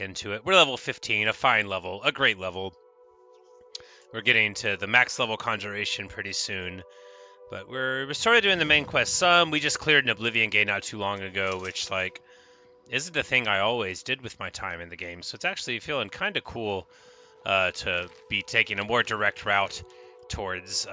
into it. We're level 15, a fine level, a great level. We're getting to the max level conjuration pretty soon. But we're sort of doing the main quest some. We just cleared an Oblivion gate not too long ago, which, like, isn't the thing I always did with my time in the game. So it's actually feeling kind of cool to be taking a more direct route towards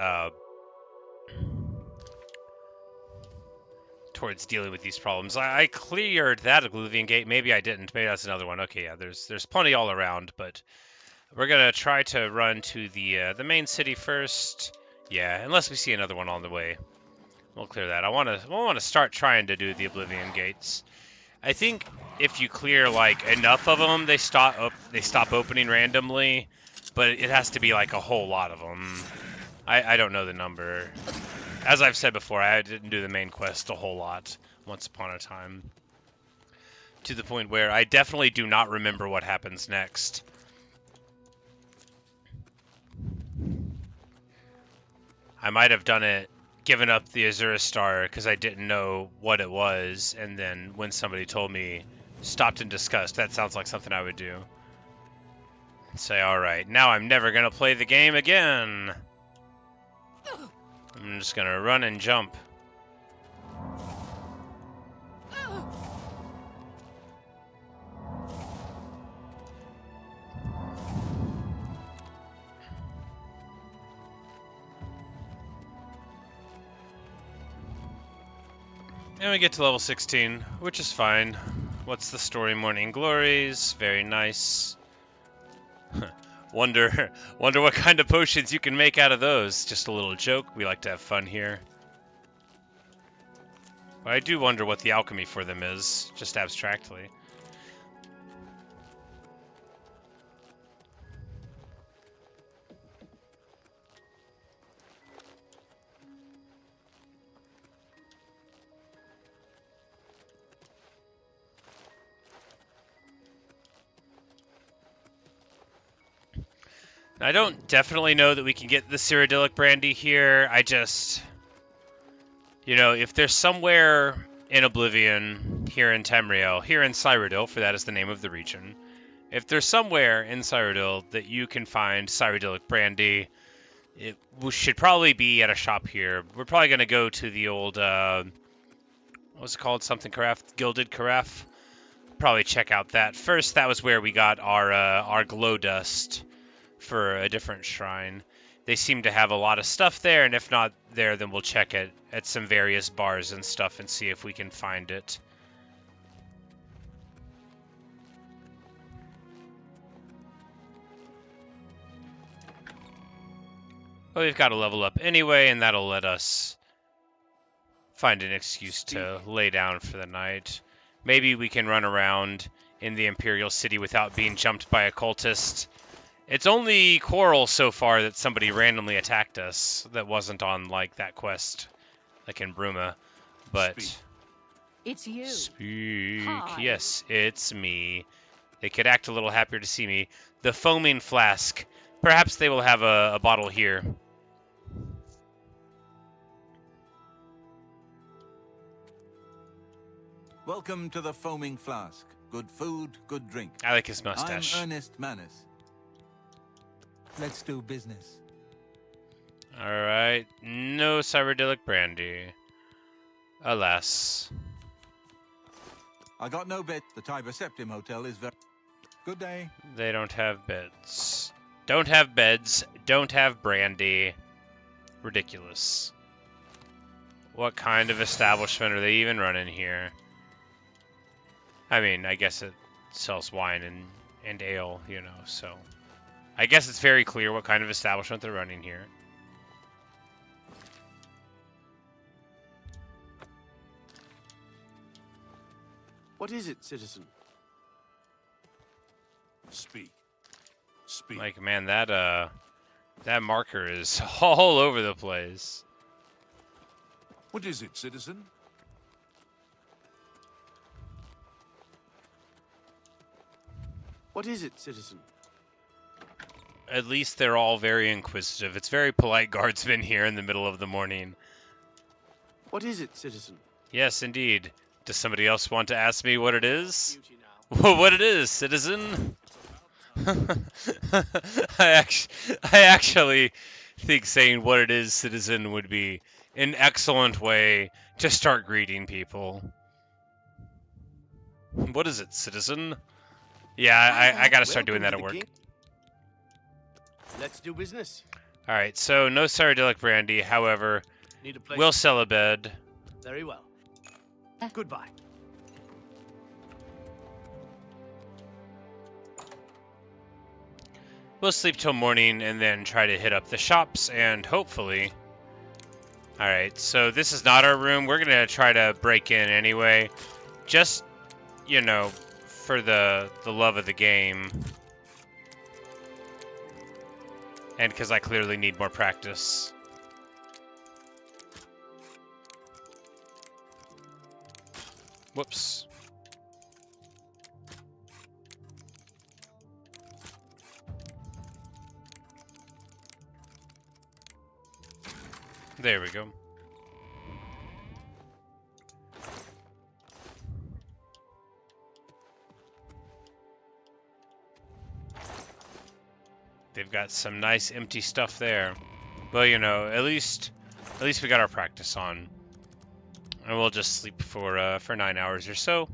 dealing with these problems. I cleared that Oblivion gate. Maybe I didn't. Maybe that's another one. Okay, yeah, there's plenty all around, but we're gonna try to run to the main city first. Yeah, unless we see another one on the way. We'll clear that. I want to start trying to do the Oblivion gates. I think if you clear like enough of them, they stop opening randomly, but it has to be like a whole lot of them. I don't know the number. As I've said before, I didn't do the main quest a whole lot once upon a time, to the point where I definitely do not remember what happens next. I might have done it, given up the Azura Star because I didn't know what it was, and then when somebody told me, stopped in disgust. That sounds like something I would do. Say, alright, now I'm never going to play the game again. I'm just going to run and jump. And we get to level 16, which is fine. What's the story? Morning Glories. Very nice. Wonder what kind of potions you can make out of those. Just a little joke. We like to have fun here. But I do wonder what the alchemy for them is, just abstractly. I don't definitely know that we can get the Cyrodiilic brandy here. I just, you know, if there's somewhere in Oblivion, here in Tamriel, here in Cyrodiil, for that is the name of the region, if there's somewhere in Cyrodiil that you can find Cyrodiilic brandy, it should probably be at a shop here. We're probably going to go to the old, what's it called? Something Carafe? Gilded Carafe? Probably check out that first. That was where we got our glow dust for a different shrine. They seem to have a lot of stuff there, and if not there, then we'll check it at some various bars and stuff and see if we can find it. Well, we've got to level up anyway, and that'll let us find an excuse to lay down for the night. Maybe we can run around in the Imperial City without being jumped by a cultist. It's only Quarrel so far that somebody randomly attacked us that wasn't on, like, that quest, like in Bruma. But... Speak. It's you. Speak. Hi. Yes, it's me. They could act a little happier to see me. The foaming flask. Perhaps they will have a bottle here. Welcome to the Foaming Flask. Good food, good drink. I like his mustache. I'm Ernest Manus. Let's do business. Alright, no Cyrodiilic brandy. Alas. I got no bet. The Tiber Septim Hotel is very... Good day. They don't have beds. Don't have beds, don't have brandy. Ridiculous. What kind of establishment are they even running here? I mean, I guess it sells wine and ale, you know, so... I guess it's very clear what kind of establishment they're running here. What is it, citizen? Speak. Speak. Like, man, that marker is all over the place. What is it, citizen? What is it, citizen? At least they're all very inquisitive. It's very polite guardsmen here in the middle of the morning. What is it, citizen? Yes, indeed. Does somebody else want to ask me what it is? Beauty now. what it is, citizen. I actually think saying what it is, citizen, would be an excellent way to start greeting people. What is it, citizen? Yeah, I gotta start doing that at work. Let's do business. Alright, so no Cyrodiilic brandy, however, Need a place. we'll sell a bed. Very well. Goodbye. We'll sleep till morning and then try to hit up the shops and hopefully... Alright, so this is not our room. We're gonna try to break in anyway. Just, you know, for the love of the game. And because I clearly need more practice. Whoops. There we go. They've got some nice empty stuff there. Well, you know, at least we got our practice on. And we'll just sleep for 9 hours or so.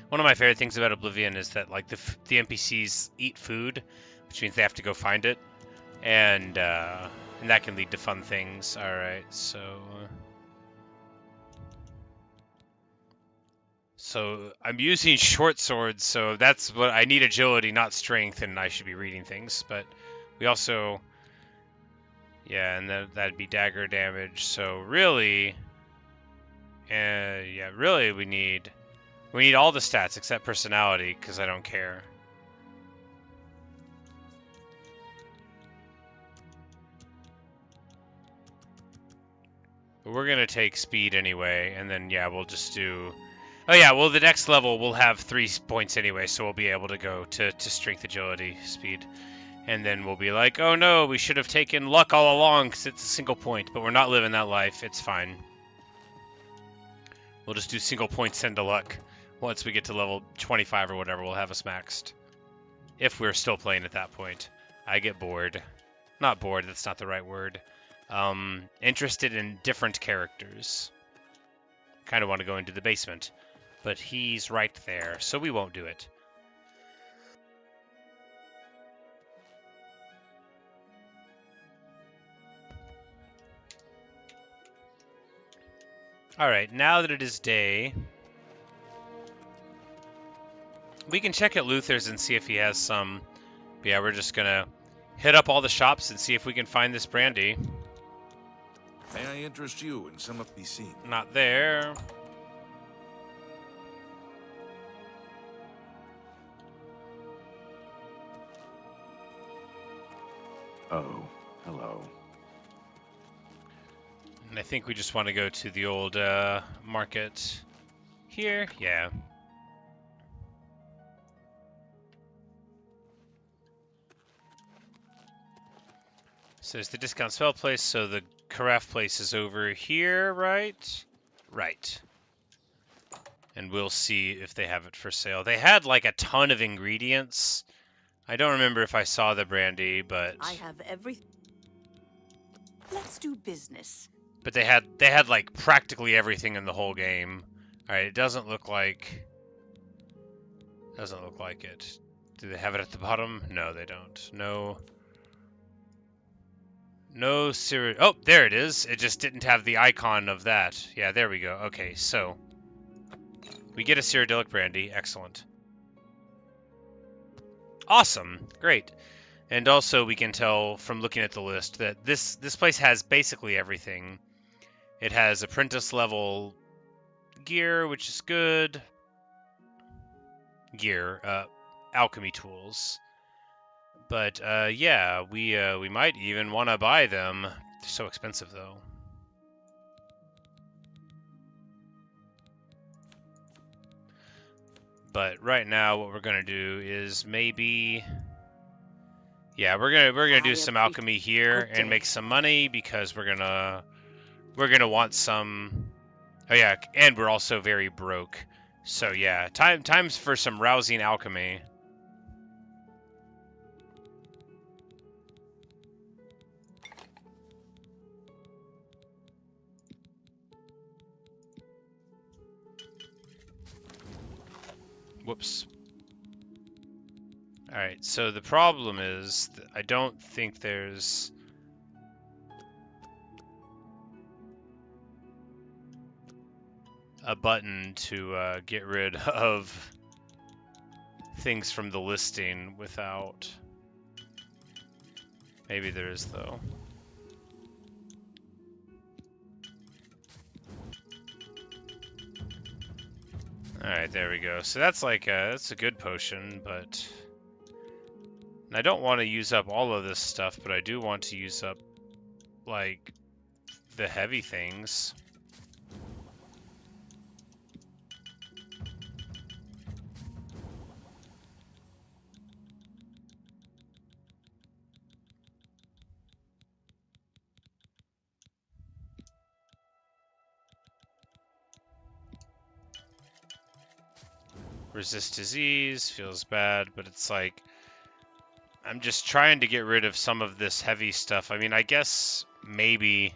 One of my favorite things about Oblivion is that like the NPCs eat food, which means they have to go find it, and that can lead to fun things. All right, so I'm using short swords, so that's what I need: agility, not strength, and I should be reading things. But we also, yeah, and that'd be dagger damage. So really, yeah, really we need all the stats except personality, because I don't care. But we're gonna take speed anyway, and then yeah, we'll just do. Oh yeah, well the next level we'll have 3 points anyway, so we'll be able to go to strength, agility, speed, and then we'll be like, oh no, we should have taken luck all along because it's a single point, but we're not living that life. It's fine. We'll just do single points into luck. Once we get to level 25 or whatever, we'll have us maxed. If we're still playing at that point. I get bored. Not bored, that's not the right word. Interested in different characters. Kind of want to go into the basement. But he's right there, so we won't do it. Alright, now that it is day... We can check at Luther's and see if he has some. But yeah, we're just gonna hit up all the shops and see if we can find this brandy. May I interest you in some of these scenes? Not there. Oh, hello. And I think we just want to go to the old market here. Yeah. So there's the discount spell place, so the carafe place is over here, right? Right. And we'll see if they have it for sale. They had like a ton of ingredients. I don't remember if I saw the brandy, but I have everything. Let's do business. but they had like practically everything in the whole game. All right, it doesn't look like it. Do they have it at the bottom? No, they don't. No cereal. Oh, there it is. It just didn't have the icon of that. Yeah, there we go. Okay, so we get a Cyrodiilic brandy. Excellent. Awesome. Great. And also we can tell from looking at the list that this place has basically everything. It has apprentice level gear, which is good. Alchemy tools. But yeah, we might even want to buy them. They're so expensive though. But right now what we're going to do is maybe yeah, we're going to do some alchemy here and make some money because we're going to we're gonna want some. Oh yeah, and we're also very broke. So yeah, times for some rousing alchemy. Whoops. Alright, so the problem is I don't think there's a button to get rid of things from the listing without... Maybe there is, though. Alright, there we go. So that's like that's a good potion, but... I don't want to use up all of this stuff, but I do want to use up, like, the heavy things. Resist disease, feels bad, but it's like... I'm just trying to get rid of some of this heavy stuff. I mean, I guess maybe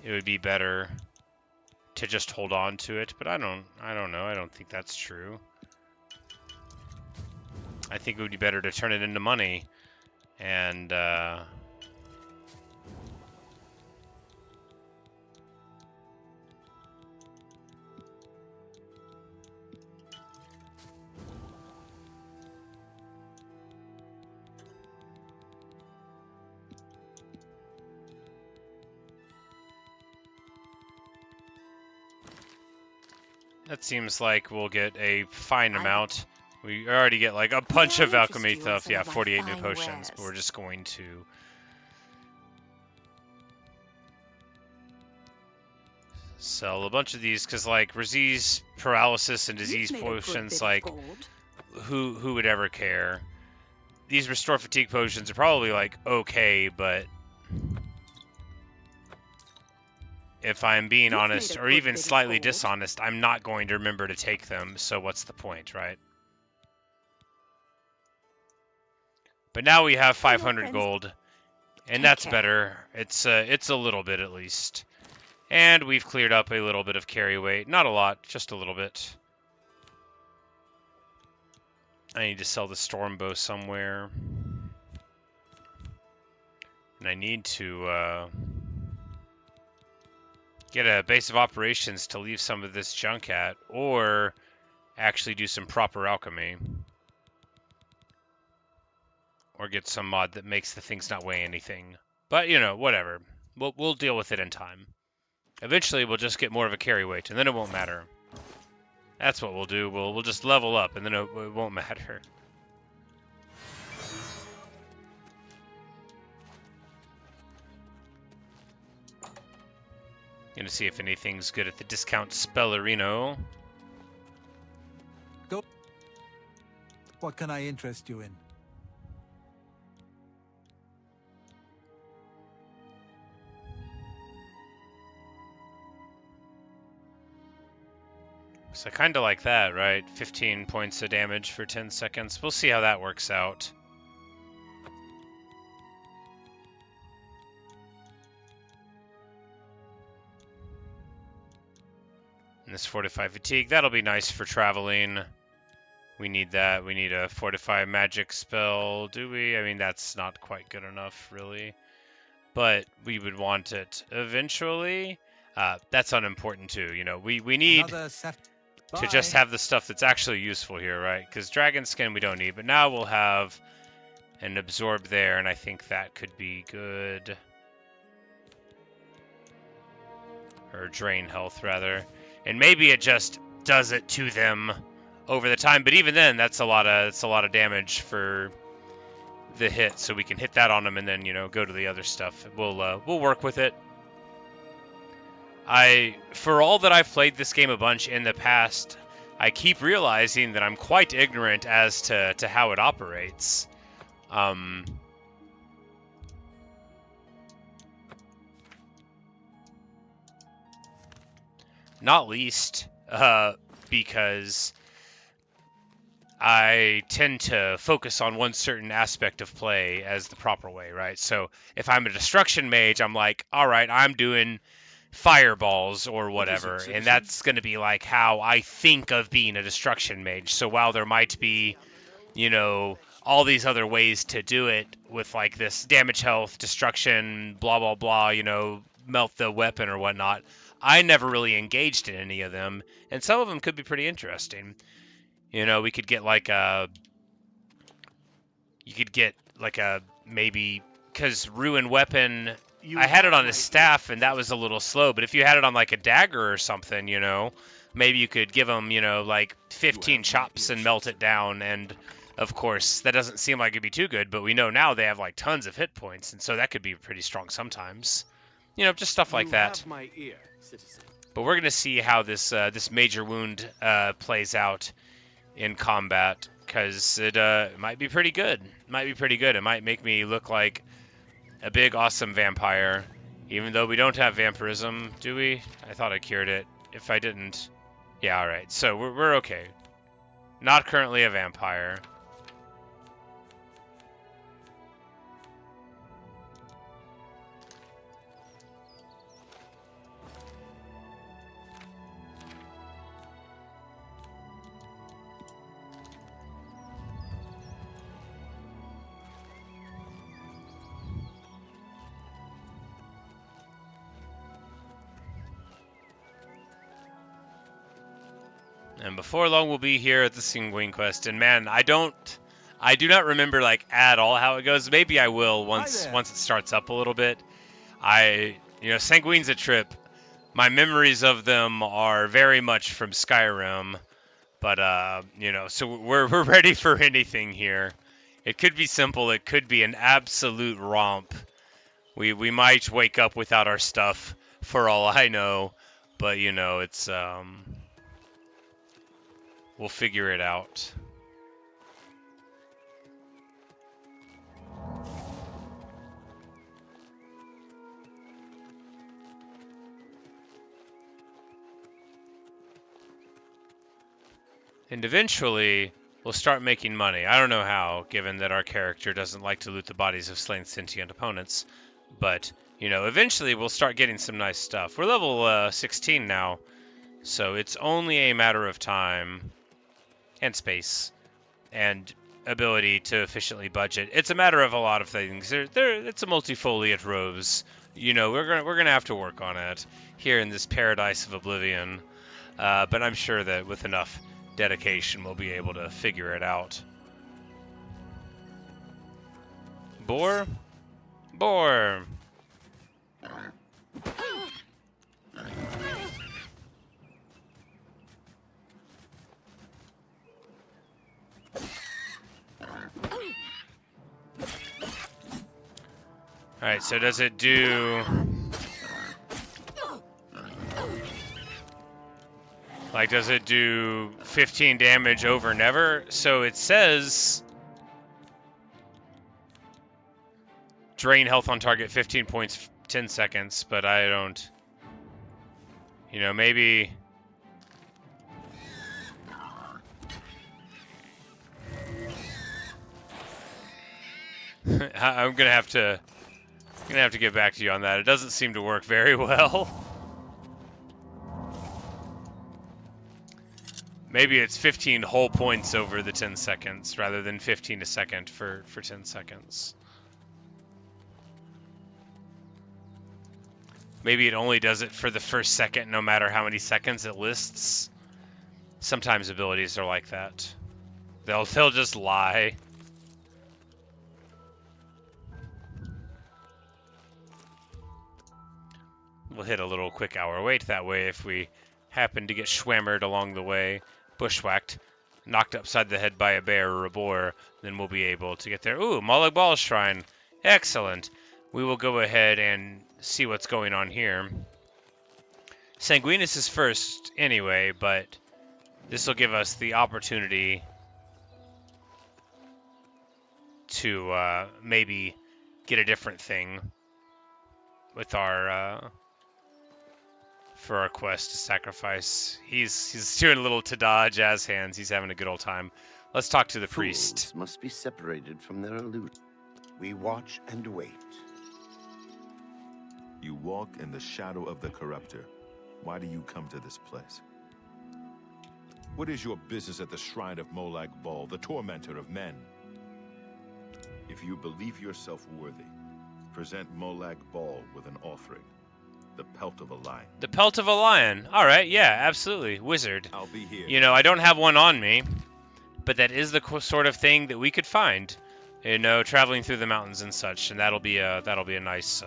it would be better to just hold on to it, but I don't know. I don't think that's true. I think it would be better to turn it into money and that seems like we'll get a fine amount. We already get like a bunch of alchemy stuff. Yeah, 48 new potions, but we're just going to sell a bunch of these because like disease paralysis and disease potions, like who would ever care? These restore fatigue potions are probably like okay, but if I'm being honest, or even slightly dishonest, I'm not going to remember to take them, so what's the point, right? But now we have 500 gold, and that's better. It's a little bit at least. And we've cleared up a little bit of carry weight. Not a lot, just a little bit. I need to sell the storm bow somewhere. And I need to get a base of operations to leave some of this junk at, or actually do some proper alchemy. Or get some mod that makes the things not weigh anything. But, you know, whatever. We'll deal with it in time. Eventually, we'll just get more of a carry weight, and then it won't matter. That's what we'll do. We'll just level up, and then it won't matter. Gonna see if anything's good at the discount Spellerino. Go. What can I interest you in? So I kind of like that, right? 15 points of damage for 10 seconds. We'll see how that works out. And this Fortify Fatigue, that'll be nice for traveling. We need that. We need a Fortify Magic spell, do we? I mean, that's not quite good enough, really. But we would want it eventually. That's unimportant, too. You know, we need to just have the stuff that's actually useful here, right? Because Dragon Skin we don't need, but now we'll have an Absorb there, and I think that could be good. Or Drain Health, rather. And maybe it just does it to them over the time, but even then, that's a lot of damage for the hit, so we can hit that on them and then, you know, go to the other stuff. We'll work with it. For all that I've played this game a bunch in the past, I keep realizing that I'm quite ignorant as to how it operates. not least because I tend to focus on one certain aspect of play as the proper way, right? So if I'm a destruction mage, I'm like, all right, I'm doing fireballs or What is it, whatever, and citizen? that's going to be like how I think of being a destruction mage. So while there might be, all these other ways to do it with like this damage, health, destruction, blah blah blah, melt the weapon or whatnot, I never really engaged in any of them, and some of them could be pretty interesting. We could get like a maybe, because ruin weapon, I had it on a staff and that was a little slow, but if you had it on like a dagger or something, maybe you could give them, like 15 chops and melt it down. And of course, that doesn't seem like it'd be too good, but we know now they have like tons of hit points, and so that could be pretty strong sometimes. Just stuff like that. My ear, citizen. But we're gonna see how this major wound plays out in combat, because it might be pretty good. It might make me look like a big awesome vampire, even though we don't have vampirism, do we? I thought I cured it. If I didn't, yeah, all right. So we're okay. Not currently a vampire. And before long, we'll be here at the Sanguine quest. And man, I do not remember like at all how it goes. Maybe I will once it starts up a little bit. Sanguine's a trip. My memories of them are very much from Skyrim, but so we're ready for anything here. It could be simple. It could be an absolute romp. We might wake up without our stuff, for all I know, but it's we'll figure it out. And eventually, we'll start making money. I don't know how, given that our character doesn't like to loot the bodies of slain sentient opponents. But, eventually we'll start getting some nice stuff. We're level 16 now, so it's only a matter of time and space and ability to efficiently budget. It's a matter of a lot of things. It's a multifoliate rose. We're gonna have to work on it here in this paradise of Oblivion. But I'm sure that with enough dedication, we'll be able to figure it out. Boar? Boar! Alright, so does it do... does it do 15 damage over never? So it says... drain health on target 15 points, 10 seconds, but I don't... maybe... I'm gonna have to get back to you on that. It doesn't seem to work very well. Maybe it's 15 whole points over the 10 seconds rather than 15 a second for 10 seconds. Maybe it only does it for the first second no matter how many seconds it lists. Sometimes abilities are like that. They'll just lie. We'll hit a little quick hour wait, that way if we happen to get schwammered along the way, bushwhacked, knocked upside the head by a bear or a boar, then we'll be able to get there. Ooh, Molag Bal Shrine. Excellent. We will go ahead and see what's going on here. Sanguinus is first anyway, but this will give us the opportunity to maybe get a different thing with our for our quest to sacrifice. He's doing a little tada jazz hands. He's having a good old time. Let's talk to the priest. Fools must be separated from their illusion. We watch and wait. You walk in the shadow of the corruptor. Why do you come to this place? What is your business at the shrine of Molag Bal, the tormentor of men? If you believe yourself worthy, present Molag Bal with an offering. The pelt of a lion. The pelt of a lion. All right, yeah, absolutely. Wizard. I'll be here. You know, I don't have one on me, but that is the sort of thing that we could find, you know, traveling through the mountains and such, and that'll be a nice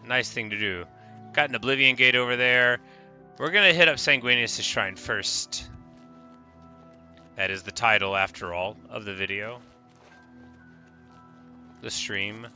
nice thing to do. Got an Oblivion gate over there. We're gonna hit up Sanguine's shrine first. That is the title, after all, of the video. The stream.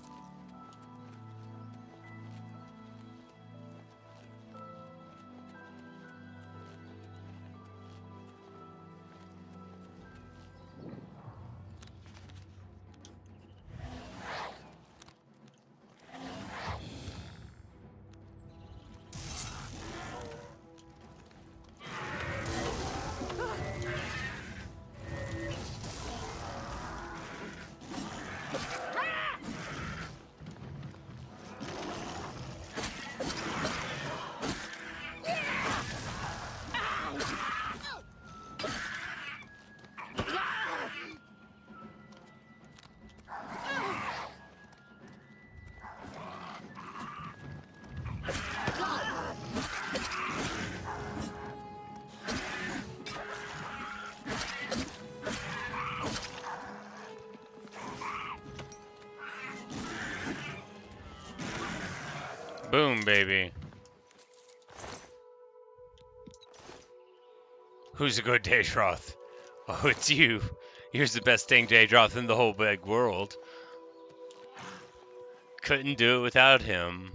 Boom, baby. Who's a good Daedroth? Oh, it's you. You're the best dang Daedroth in the whole big world. Couldn't do it without him.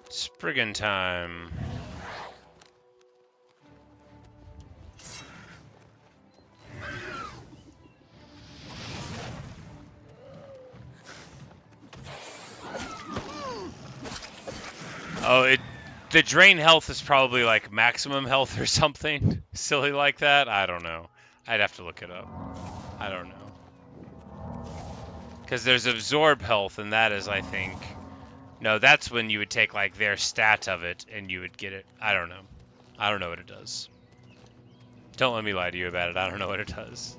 Spriggan time. Oh, the drain health is probably like maximum health or something silly like that. I don't know. I'd have to look it up. I don't know. Because there's absorb health, and that is, I think... No, that's when you would take like their stat of it and you would get it. I don't know. I don't know what it does. Don't let me lie to you about it. I don't know what it does.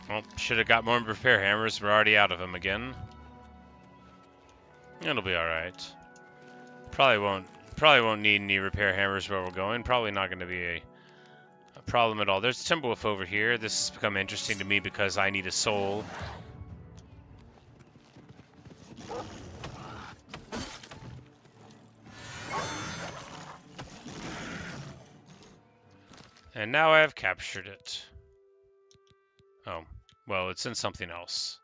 Well, should have got more repair hammers. We're already out of them again. It'll be all right. Probably won't need any repair hammers where we're going. Probably not going to be a problem at all. There's Timberwolf over here. This has become interesting to me because I need a soul. And now I have captured it. Oh. Well, it's in something else.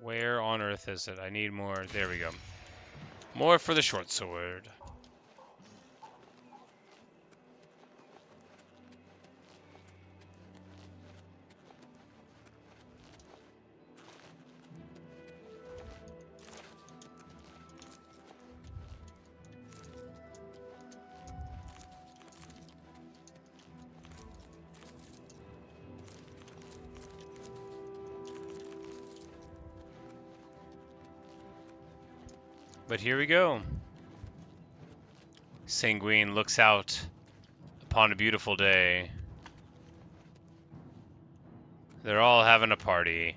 Where on earth is it? I need more. There we go. More for the short sword. But here we go. Sanguine looks out upon a beautiful day. They're all having a party.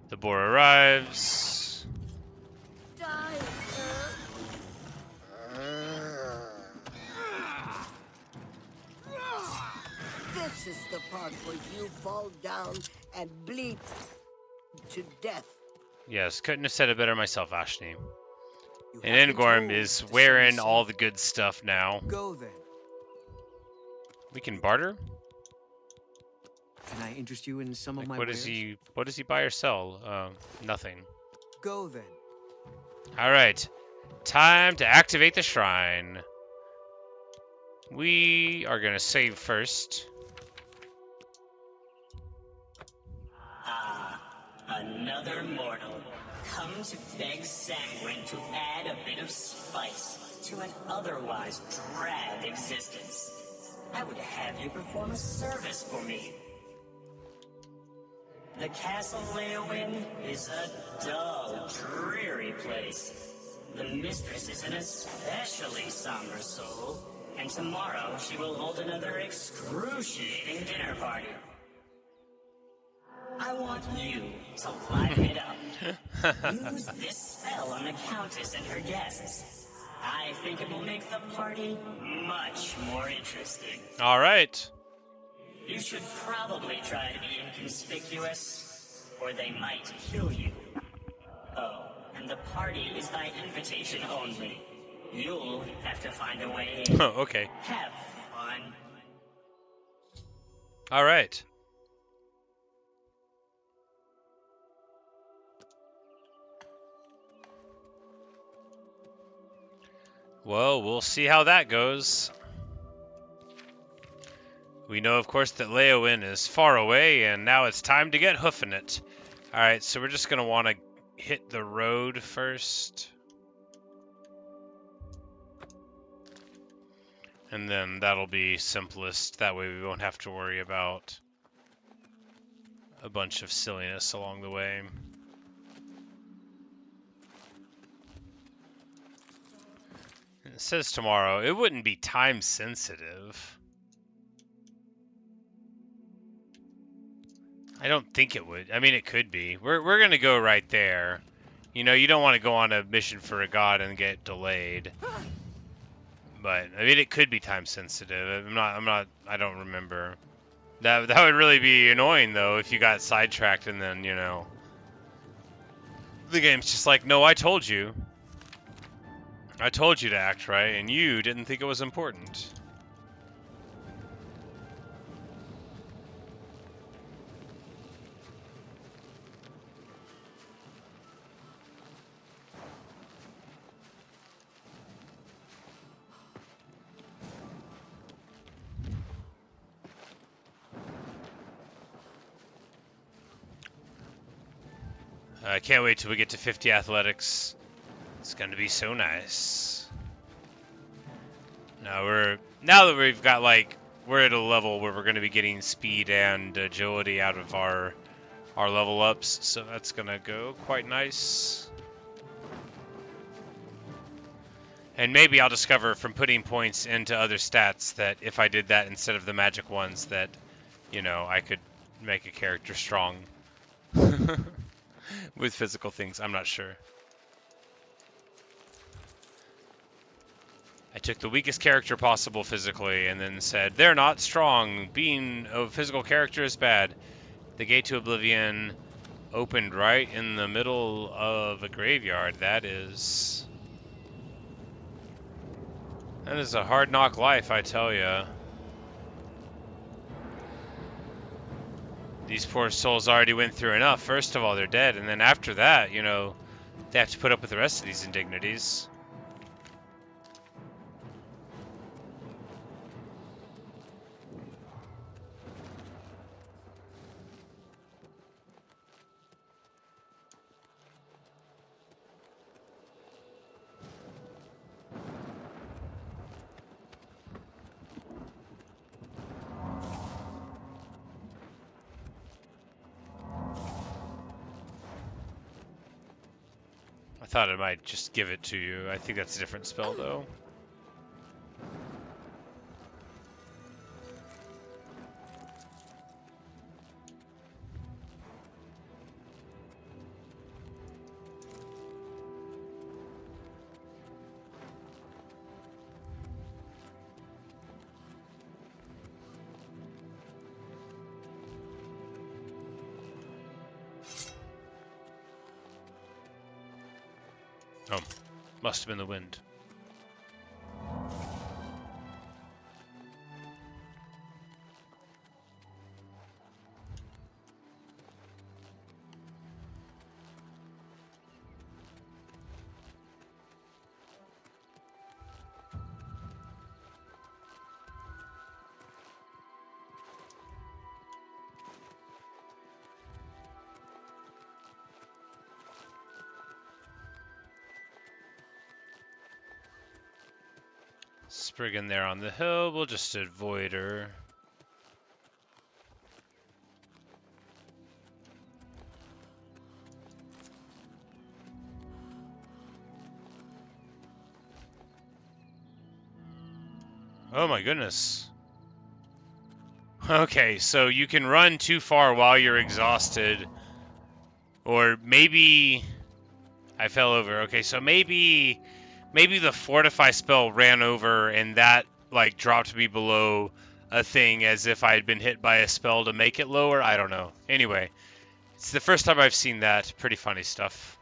The boar arrives. This is the part where you fall down and bleed to death. Yes, couldn't have said it better myself, Ashni. You And have been Ingorm told is to send wearing some- all the good stuff now. Go then. We can barter? Can I interest you in some of my What wares? does he buy or sell? Nothing. Go then. Alright. Time to activate the shrine. We are gonna save first. Another mortal come to beg Sanguine to add a bit of spice to an otherwise drab existence. I would have you perform a service for me. The Castle Leowin is a dull, dreary place. The mistress is an especially somber soul, and tomorrow she will hold another excruciating dinner party. I want you to liven it up. Use this spell on the Countess and her guests. I think it will make the party much more interesting. Alright. You should probably try to be inconspicuous, or they might kill you. Oh, and the party is by invitation only. You'll have to find a way in. Oh, okay. Have fun. Alright. Well, we'll see how that goes. We know, of course, that Leowin is far away, and now it's time to get hoofing it. Alright, so we're just going to want to hit the road first. And then that'll be simplest. That way we won't have to worry about a bunch of silliness along the way. It says tomorrow. It wouldn't be time sensitive. I don't think it would. I mean, it could be. We're gonna go right there. You know, you don't want to go on a mission for a god and get delayed. But I mean, it could be time sensitive. I don't remember. That would really be annoying though if you got sidetracked and then, you know, the game's just like, no, I told you. I told you to act right, and you didn't think it was important. I can't wait till we get to 50 athletics. It's gonna be so nice. Now that we've got we're at a level where we're gonna be getting speed and agility out of our level ups, so that's gonna go quite nice. And maybe I'll discover from putting points into other stats that if I did that instead of the magic ones, that, you know, I could make a character strong with physical things. I'm not sure. I took the weakest character possible physically and then said, they're not strong. Being a physical character is bad. The gate to Oblivion opened right in the middle of a graveyard. That is a hard knock life, I tell ya. These poor souls already went through enough. First of all, they're dead, and then after that, you know, they have to put up with the rest of these indignities. I thought it might just give it to you. I think that's a different spell, though. Oh, must have been the wind. Spriggan there on the hill, we'll just avoid her. Oh my goodness. Okay, so you can run too far while you're exhausted. Or maybe I fell over. Okay, so maybe the fortify spell ran over and that like dropped me below a thing as if I had been hit by a spell to make it lower. I don't know. Anyway, it's the first time I've seen that. Pretty funny stuff.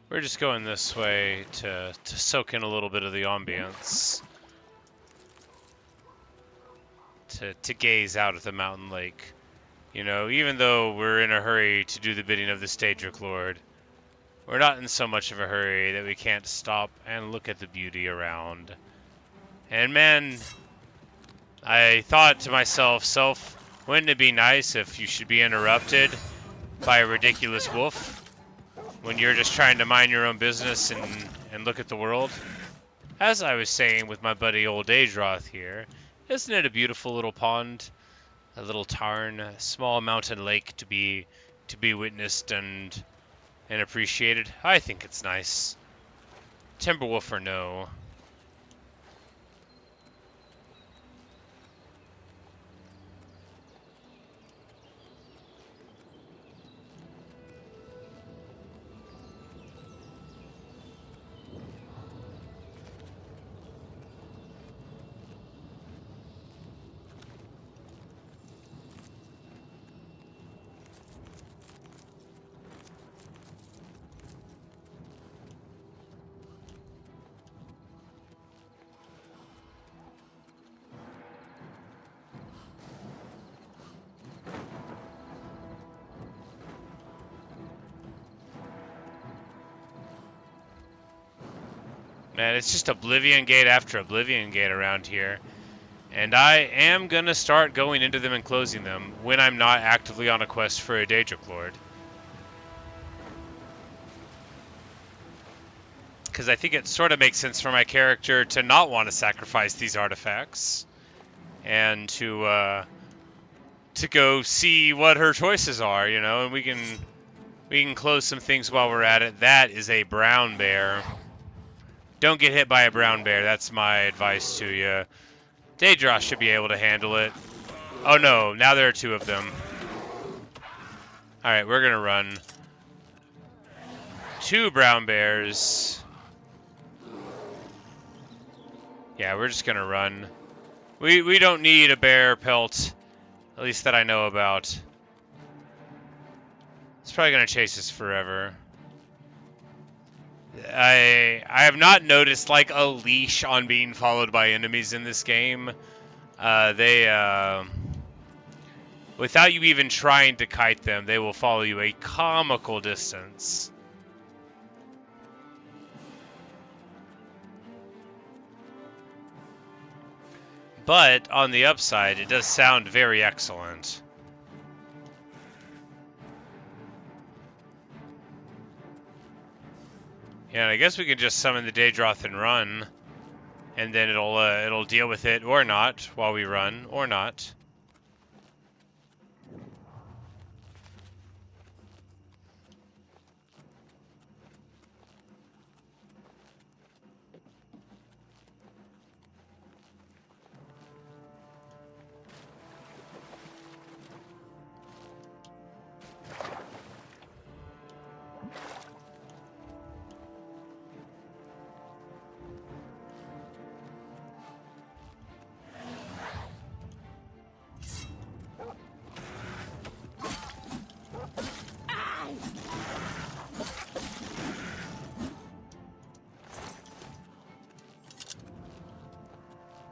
We're just going this way to soak in a little bit of the ambience. To gaze out at the mountain lake. You know, even though we're in a hurry to do the bidding of the Daedric Lord, we're not in so much of a hurry that we can't stop and look at the beauty around. And man, I thought to myself, wouldn't it be nice if you should be interrupted by a ridiculous wolf? When you're just trying to mind your own business and look at the world. As I was saying with my buddy old Daedroth here, isn't it a beautiful little pond? A little tarn, a small mountain lake to be witnessed and appreciated. I think it's nice. Timberwolf or no. Man, it's just Oblivion Gate after Oblivion Gate around here. And I am going to start going into them and closing them when I'm not actively on a quest for a Daedric Lord. Because I think it sort of makes sense for my character to not want to sacrifice these artifacts. And to go see what her choices are, you know, and we can close some things while we're at it. That is a brown bear. Don't get hit by a brown bear. That's my advice to you. Daedroth should be able to handle it. Oh no, now there are two of them. Alright, we're gonna run. Two brown bears. Yeah, we're just gonna run. We don't need a bear pelt. At least that I know about. It's probably gonna chase us forever. I have not noticed like a leash on being followed by enemies in this game. Without you even trying to kite them, they will follow you a comical distance. But on the upside, it does sound very excellent. Yeah, and I guess we can just summon the Daedroth and run, and then it'll deal with it or not while we run, or not.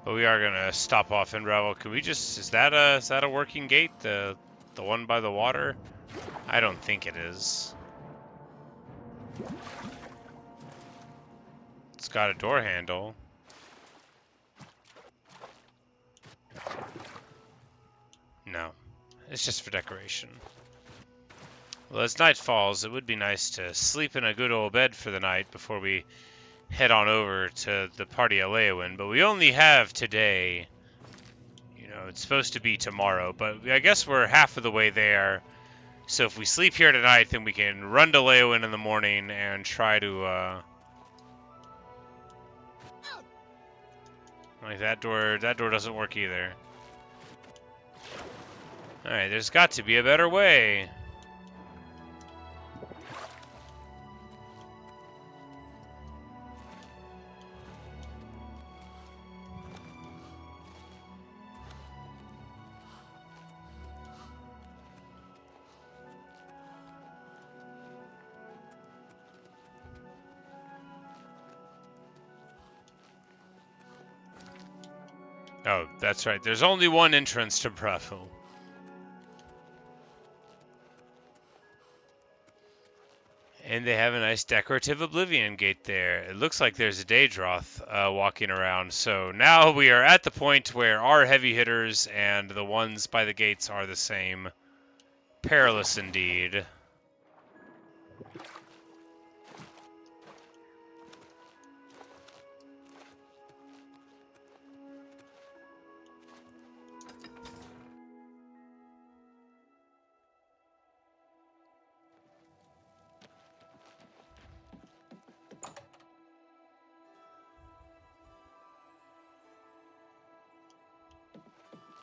But we are gonna stop off in Revel. Can we just? Is that a working gate? The one by the water? I don't think it is. It's got a door handle. No, it's just for decoration. Well, as night falls, it would be nice to sleep in a good old bed for the night before we head on over to the party at Leowin, but we only have today. You know, it's supposed to be tomorrow, but I guess we're half of the way there. So if we sleep here tonight, then we can run to Leowin in the morning and try to, like that door doesn't work either. Alright, there's got to be a better way. Oh, that's right. There's only one entrance to Bravo. And they have a nice decorative Oblivion gate there. It looks like there's a Daedroth walking around. So now we are at the point where our heavy hitters and the ones by the gates are the same. Perilous indeed.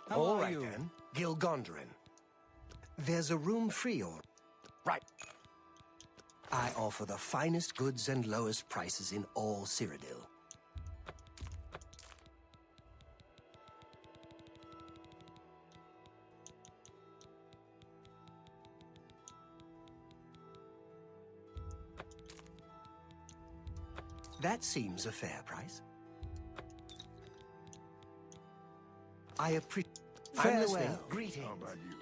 All right, then. Gilgondrin. There's a room free, or... Right. I offer the finest goods and lowest prices in all Cyrodiil. That seems a fair price. I appreciate... Farewell. Greetings. How about you?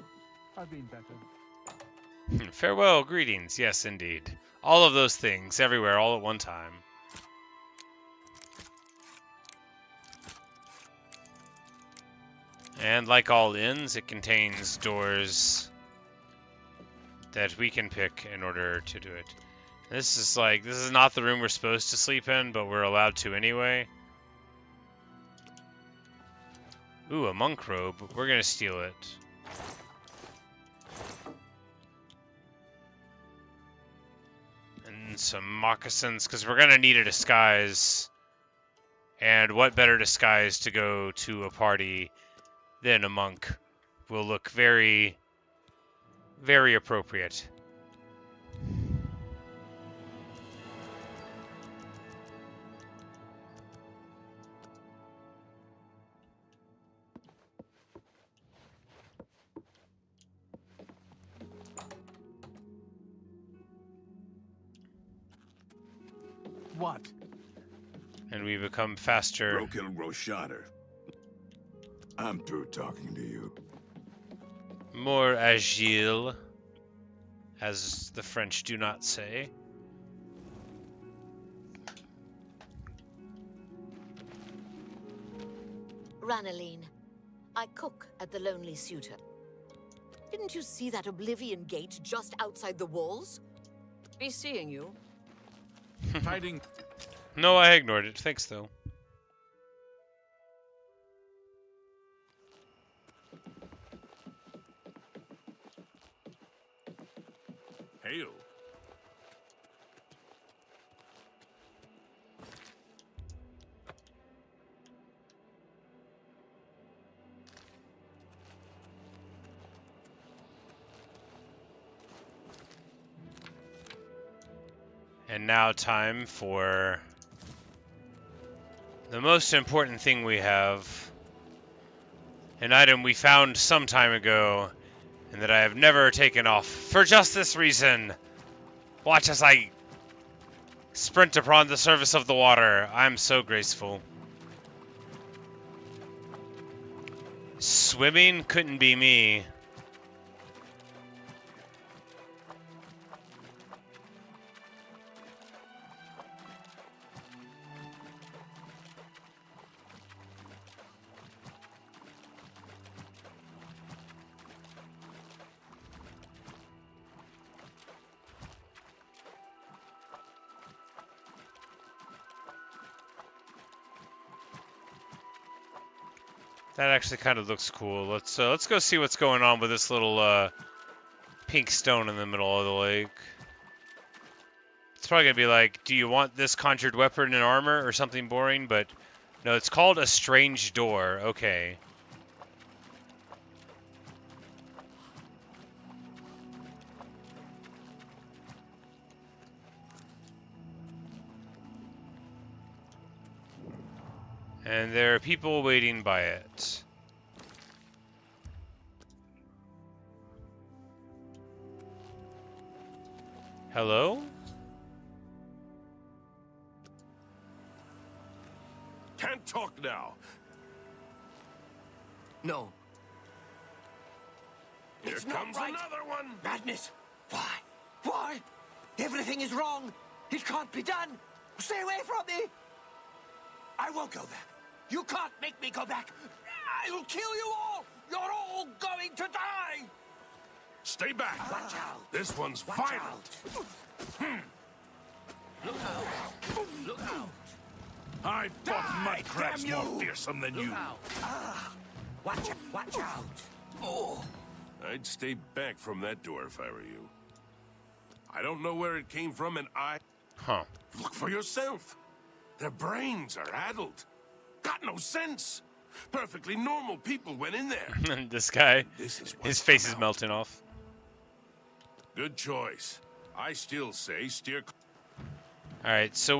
I've been better. Farewell, greetings. Yes, indeed. All of those things, everywhere, all at one time. And like all inns, it contains doors that we can pick in order to do it. This is not the room we're supposed to sleep in, but we're allowed to anyway. Ooh, a monk robe. We're gonna steal it. And some moccasins, because we're gonna need a disguise. And what better disguise to go to a party than a monk? Will look very, very appropriate. What? And we become faster. Broken Roshader. I'm through talking to you. More agile, as the French do not say. Ranaline, I cook at the Lonely Suitor. Didn't you see that Oblivion gate just outside the walls? Be seeing you. Hiding. No, I ignored it. Thanks, though. Hail. And now time for the most important thing we have. An item we found some time ago and that I have never taken off for just this reason. Watch as I sprint upon the surface of the water. I'm so graceful. Swimming couldn't be me. That actually kind of looks cool. Let's go see what's going on with this little pink stone in the middle of the lake. It's probably gonna be like, do you want this conjured weapon and armor or something boring? But no, it's called a strange door. Okay. And there are people waiting by it. Hello? Can't talk now. No. Here It's not comes right. another one. Madness. Why? Why? Everything is wrong. It can't be done. Stay away from me. I won't go back. You can't make me go back. I'll kill you all. You're all going to die. Stay back. Watch out. This one's Watch final. out. Look out. Look out. I fought mud crabs damn more you. fearsome than you. Watch out. Watch out. Oh. I'd stay back from that door if I were you. I don't know where it came from, and Huh. Look for yourself. Their brains are addled. Got no sense. Perfectly normal people went in there. This guy, This is what's his face come is out. melting off. Good choice. I still say steer. All right, so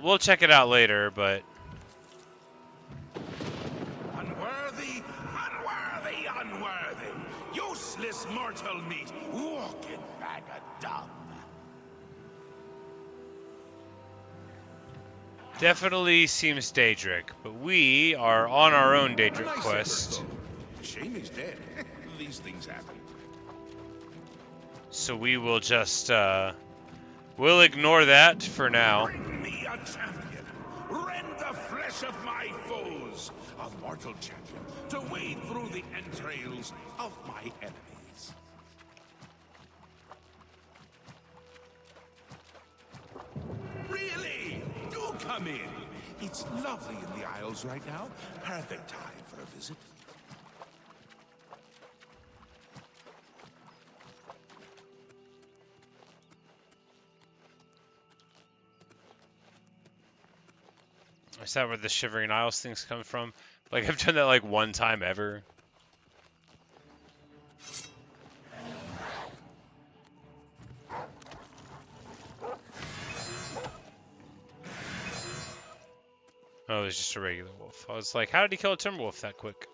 we'll check it out later, but Unworthy, unworthy, unworthy. Useless mortal meat. Walking bag of dung. definitely seems Daedric. But we are on our own Daedric Nice quest, effort, though. Shame he's dead. These things happen. so we will just we'll ignore that for now. Bring me a champion. Rend the flesh of my foes. A mortal champion to wade through the entrails of my enemies. Really? Do come in. It's lovely in the Isles right now. Perfect time for a visit. Is that where the Shivering Isles things come from? Like, I've done that like one time ever. Oh, it was just a regular wolf. I was like, how did he kill a timber wolf that quick?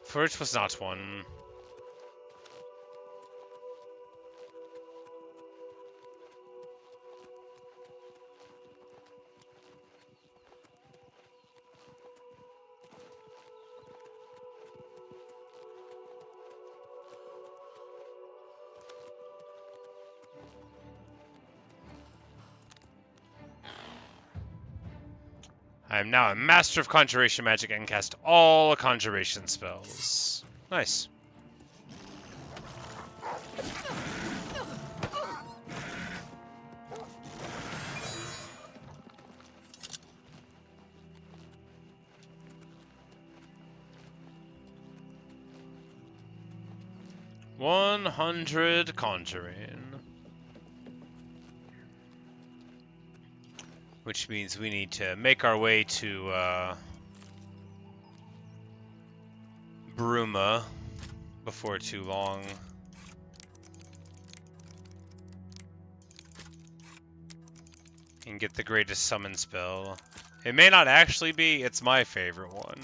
For it was not one. I am now a master of conjuration magic and cast all conjuration spells. Nice. $100 conjuring. Which means we need to make our way to Bruma before too long. And get the greatest summon spell. It may not actually be, it's my favorite one.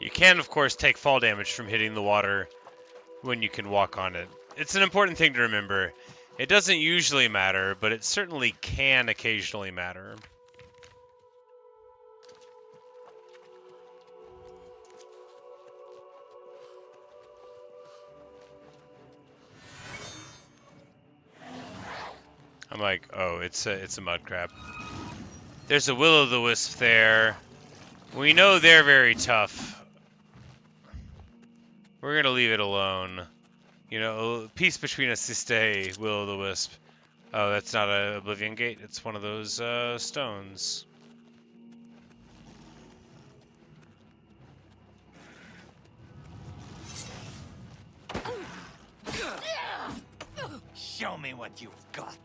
You can, of course, take fall damage from hitting the water when you can walk on it. It's an important thing to remember. It doesn't usually matter, but it certainly can occasionally matter. I'm like, oh, it's a mud crab. There's a will-o'-the-wisp there. We know they're very tough. We're gonna leave it alone. You know, peace between us this day, will-o'-the-wisp. Oh, that's not a Oblivion gate. It's one of those stones. Show me what you've got.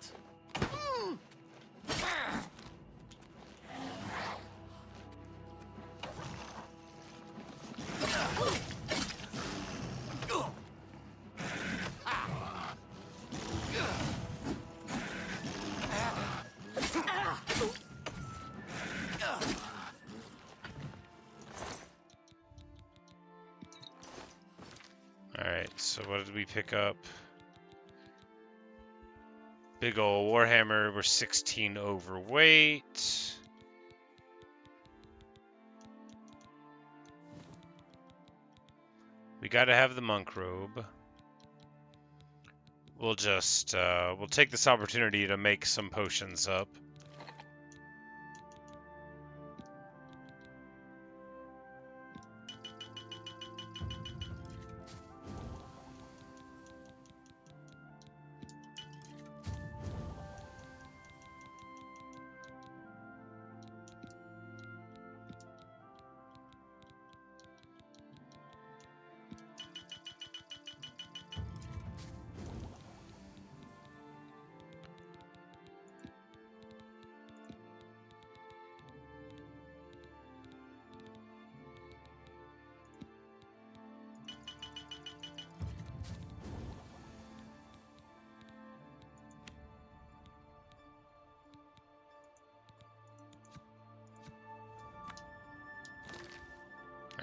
Alright, so what did we pick up? Big ol' Warhammer, we're 16 overweight. We gotta have the monk robe. We'll just, we'll take this opportunity to make some potions up.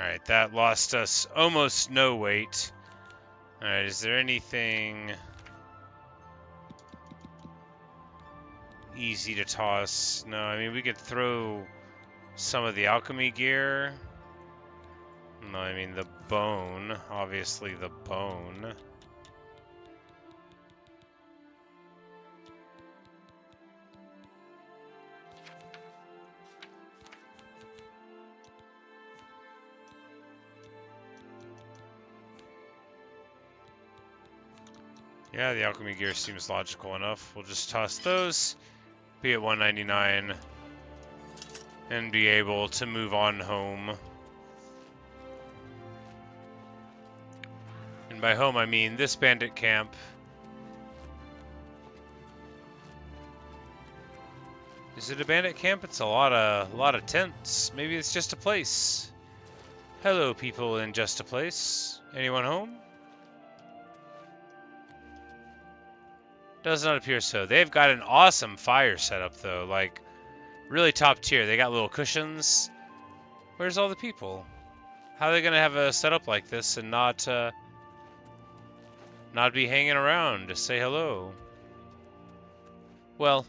Alright, that lost us almost no weight. Alright, is there anything easy to toss? No, I mean, we could throw some of the alchemy gear. No, I mean the bone. Obviously the bone. Yeah, the alchemy gear seems logical enough. We'll just toss those, be at 199, and be able to move on home. And by home, I mean this bandit camp. Is it a bandit camp? It's a lot of tents. Maybe it's just a place. Hello, people in just a place. Anyone home? Does not appear so. They've got an awesome fire setup, though. Like, really top tier. They got little cushions. Where's all the people? How are they going to have a setup like this and not be hanging around to say hello? Well,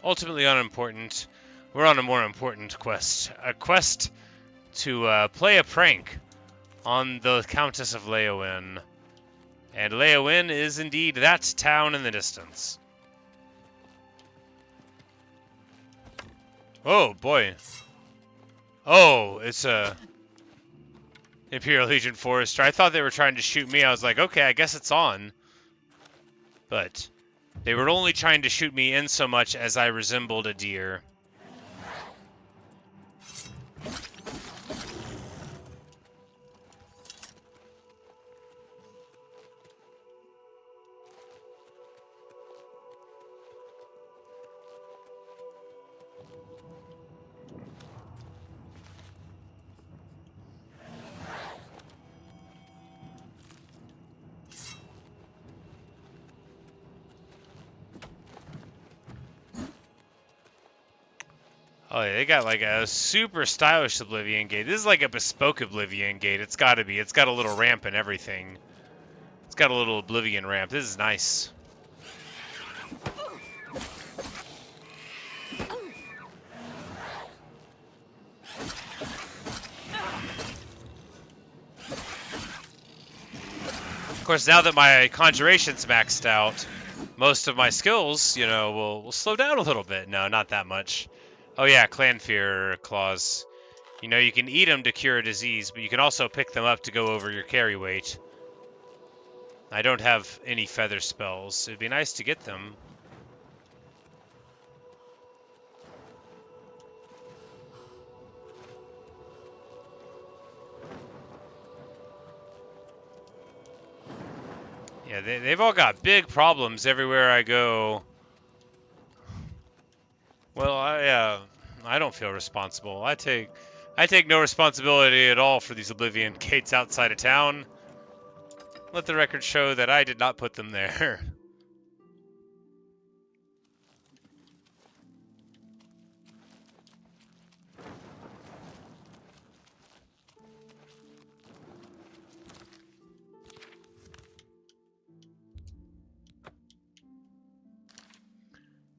ultimately unimportant. We're on a more important quest. A quest to play a prank on the Countess of Leowin. And Leowin is indeed that town in the distance. Oh, boy. Oh, it's a Imperial Legion Forester. I thought they were trying to shoot me. I was like, okay, I guess it's on. But they were only trying to shoot me in so much as I resembled a deer. Oh, yeah, they got like a super stylish Oblivion gate. This is like a bespoke Oblivion gate. It's got to be. It's got a little ramp and everything. It's got a little Oblivion ramp. This is nice. Of course, now that my conjuration's maxed out, most of my skills, you know, will slow down a little bit. No, not that much. Oh yeah, clan fear claws. You know, you can eat them to cure a disease, but you can also pick them up to go over your carry weight. I don't have any feather spells. It'd be nice to get them. Yeah, they've all got big problems everywhere I go. Well, I don't feel responsible. I take no responsibility at all for these Oblivion gates outside of town. Let the record show that I did not put them there.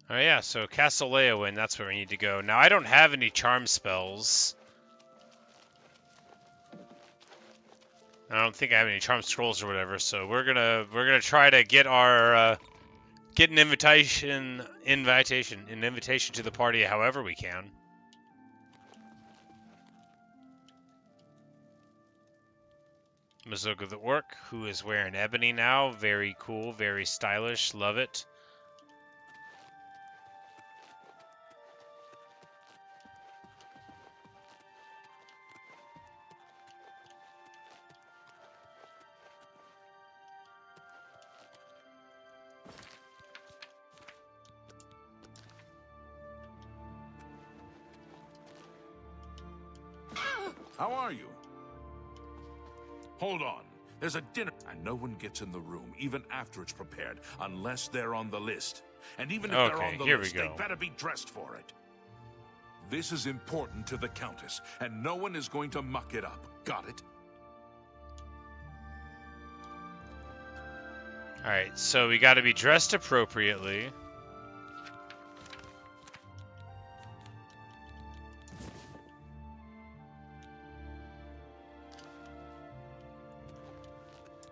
Oh yeah, so Castle Leowin, that's where we need to go. Now I don't have any charm spells. I don't think I have any charm scrolls or whatever, so we're gonna try to get our get an invitation to the party however we can. Mizoga the Orc, who is wearing ebony now. Very cool, very stylish, love it. How are you? Hold on. There's a dinner, and no one gets in the room, even after it's prepared, unless they're on the list. And even if they're on the list, they better be dressed for it. This is important to the Countess, and no one is going to muck it up. Got it? Alright, so we gotta be dressed appropriately.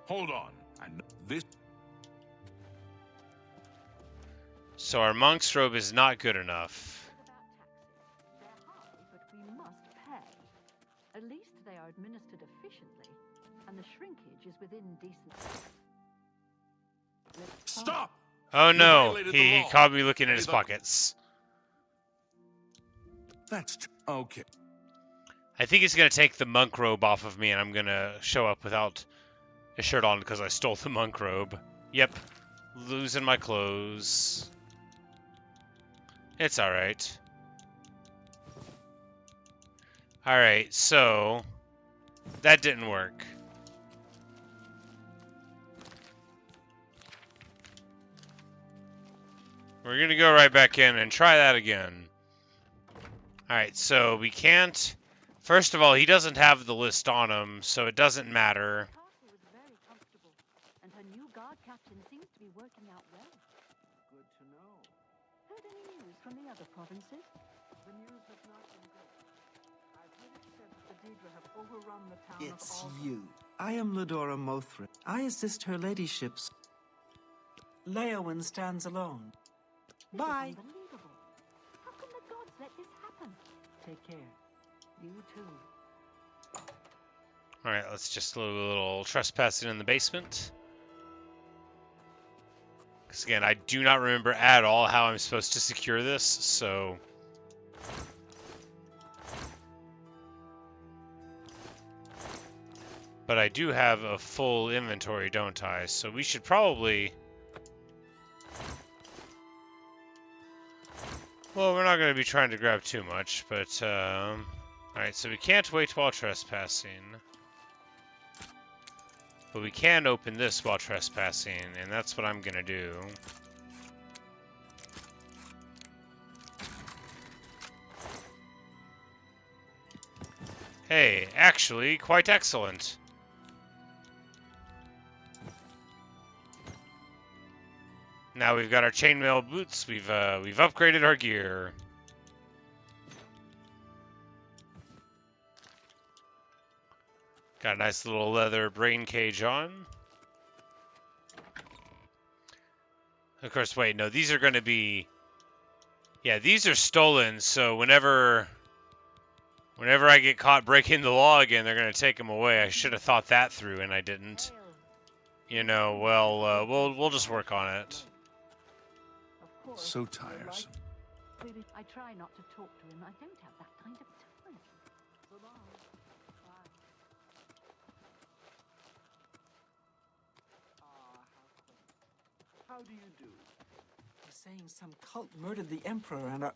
Hold on. This. So our monk's robe is not good enough. They're high, but we must pay. At least they are administered efficiently, and the shrinkage is within decent. Stop! Oh no, he caught me looking in his pockets. That's okay. I think he's gonna take the monk robe off of me, and I'm gonna show up without a shirt on because I stole the monk robe. Yep, losing my clothes. It's alright. Alright, so that didn't work. We're gonna go right back in and try that again. Alright, so we can't... First of all, he doesn't have the list on him, so it doesn't matter. Captain seems to be working out well. Good to know. Heard any news from the other provinces? The news has not been good. I've heard it said that the Daedric have overrun the town It's of you. I am Ladora Mothra. I assist her ladyship's. Leowin stands alone. Bye. Unbelievable. How can the gods let this happen? Take care. You too. Alright, let's just do a little trespassing in the basement. Because again, I do not remember at all how I'm supposed to secure this, so... But I do have a full inventory, don't I? So we should probably... Well, we're not going to be trying to grab too much, but... Alright, so we can't wait while trespassing. But we can open this while trespassing, and that's what I'm gonna do. Hey, actually, quite excellent. Now we've got our chainmail boots. We've upgraded our gear. Got a nice little leather brain cage on. Of course, wait, no, these are going to be... Yeah, these are stolen, so whenever I get caught breaking the law again, they're going to take them away. I should have thought that through, and I didn't. You know, well, we'll just work on it. So tiresome. I try not to talk to him. I don't have that kind of time. How do you do? They're saying some cult murdered the Emperor and are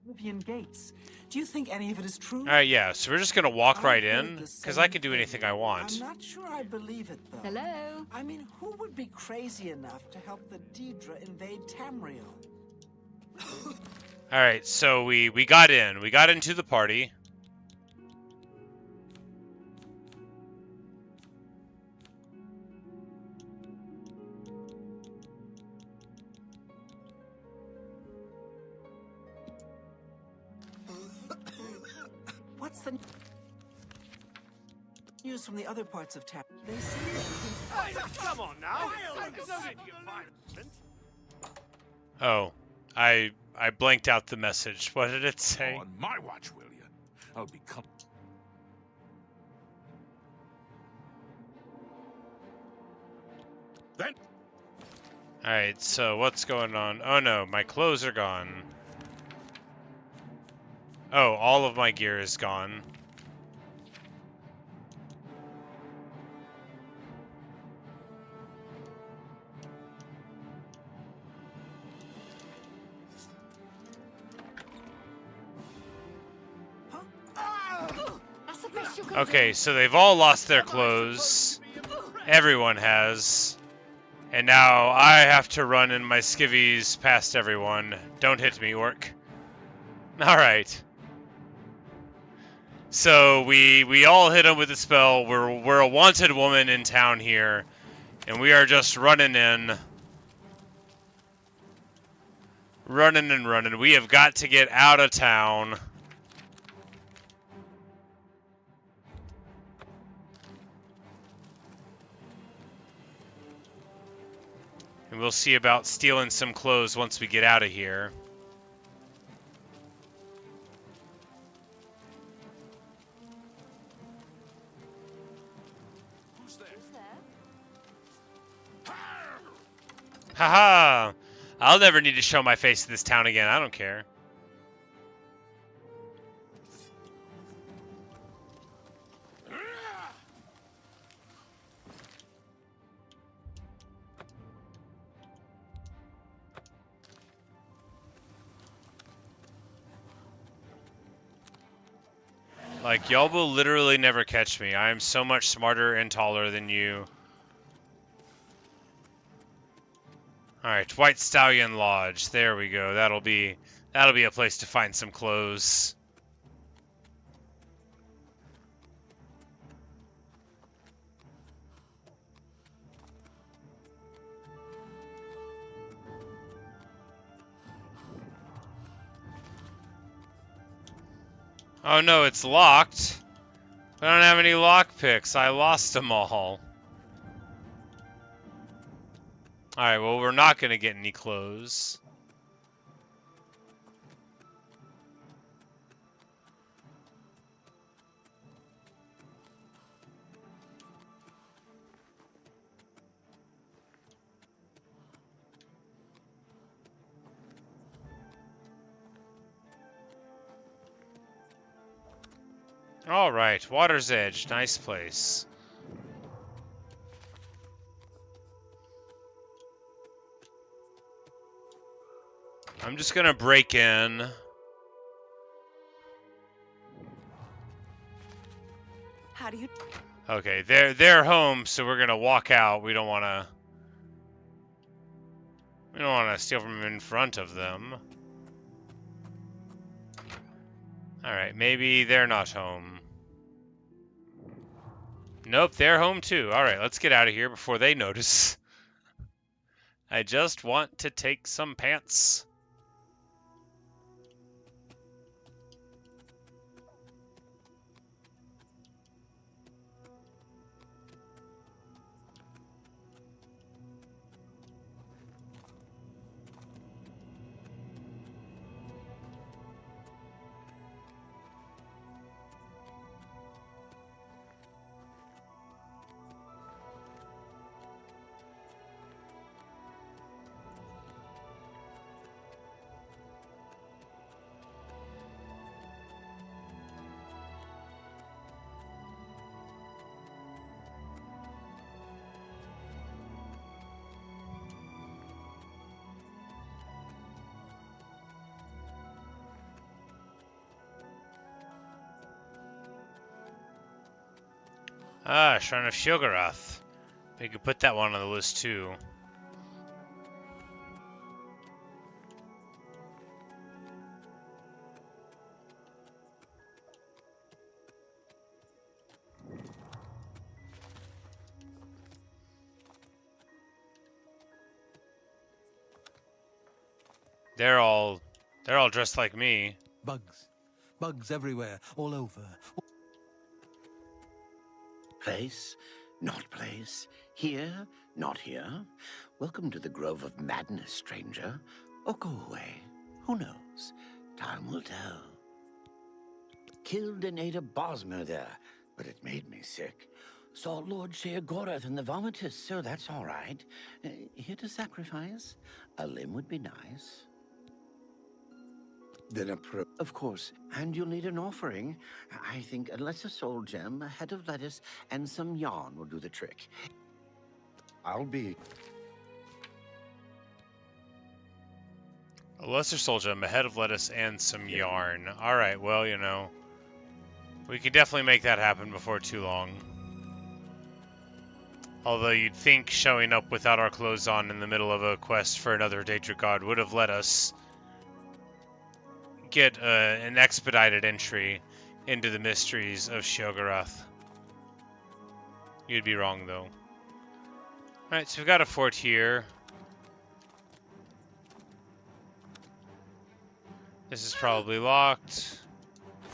Oblivion gates. Do you think any of it is true? Yeah, so we're just going to walk right in, because I can do anything I want. I'm not sure I believe it, though. Hello? I mean, who would be crazy enough to help the Daedra invade Tamriel? Alright, so we got in. We got into the party. What's the news from the other parts of town? They say Come on now! Oh, I blanked out the message. What did it say? On my watch, will you? I'll become... Then... Alright, so what's going on? Oh no, my clothes are gone. Oh, all of my gear is gone. Okay, so they've all lost their clothes. Everyone has. And now I have to run in my skivvies past everyone. Don't hit me, orc. Alright. So we all hit him with a spell. We're a wanted woman in town here. And we are just running in. Running and running. We have got to get out of town. And we'll see about stealing some clothes once we get out of here. Who's there? Haha! I'll never need to show my face to this town again. I don't care. Like, y'all will literally never catch me. I am so much smarter and taller than you. Alright, White Stallion Lodge. There we go. That'll be a place to find some clothes. Oh no, it's locked. I don't have any lockpicks. I lost them all. Alright, well, we're not going to get any clothes. Alright, Water's Edge. Nice place. I'm just gonna break in. How do you... Okay, they're home, so we're gonna walk out. We don't wanna steal from in front of them. Alright, maybe they're not home. Nope, they're home too. Alright, let's get out of here before they notice. I just want to take some pants. Ah, Shrine of Shoggorath. We could put that one on the list too. They're all dressed like me. Bugs. Bugs everywhere, all over. Place, not place. Here, not here. Welcome to the Grove of Madness, stranger. Or go away. Who knows? Time will tell. Killed and ate a Bosmer there, but it made me sick. Saw Lord Sheogorath in the vomitous, so that's all right. Here to sacrifice? A limb would be nice. Then of course, and you'll need an offering. I think a lesser soul gem, a head of lettuce, and some yarn will do the trick. I'll be... A lesser soul gem, a head of lettuce, and some yarn. Alright, well, you know, we could definitely make that happen before too long. Although you'd think showing up without our clothes on in the middle of a quest for another Daedric god would have let us get an expedited entry into the mysteries of Shoggorath. You'd be wrong, though. Alright, so we've got a fort here. This is probably locked.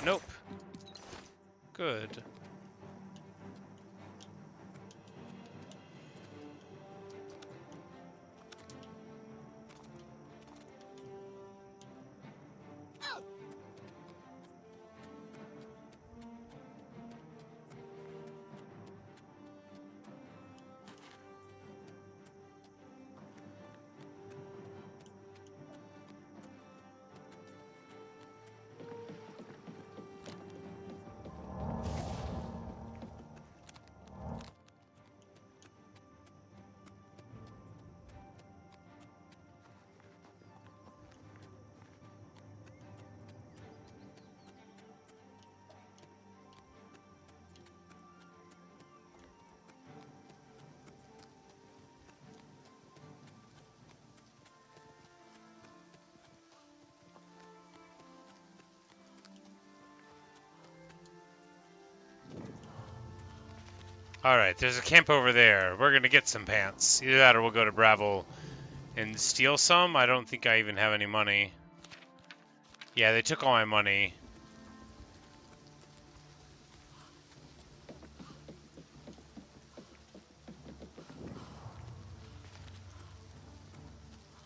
Nope. Good. Alright, there's a camp over there. We're gonna get some pants. Either that or we'll go to Bravel and steal some. I don't think I even have any money. Yeah, they took all my money.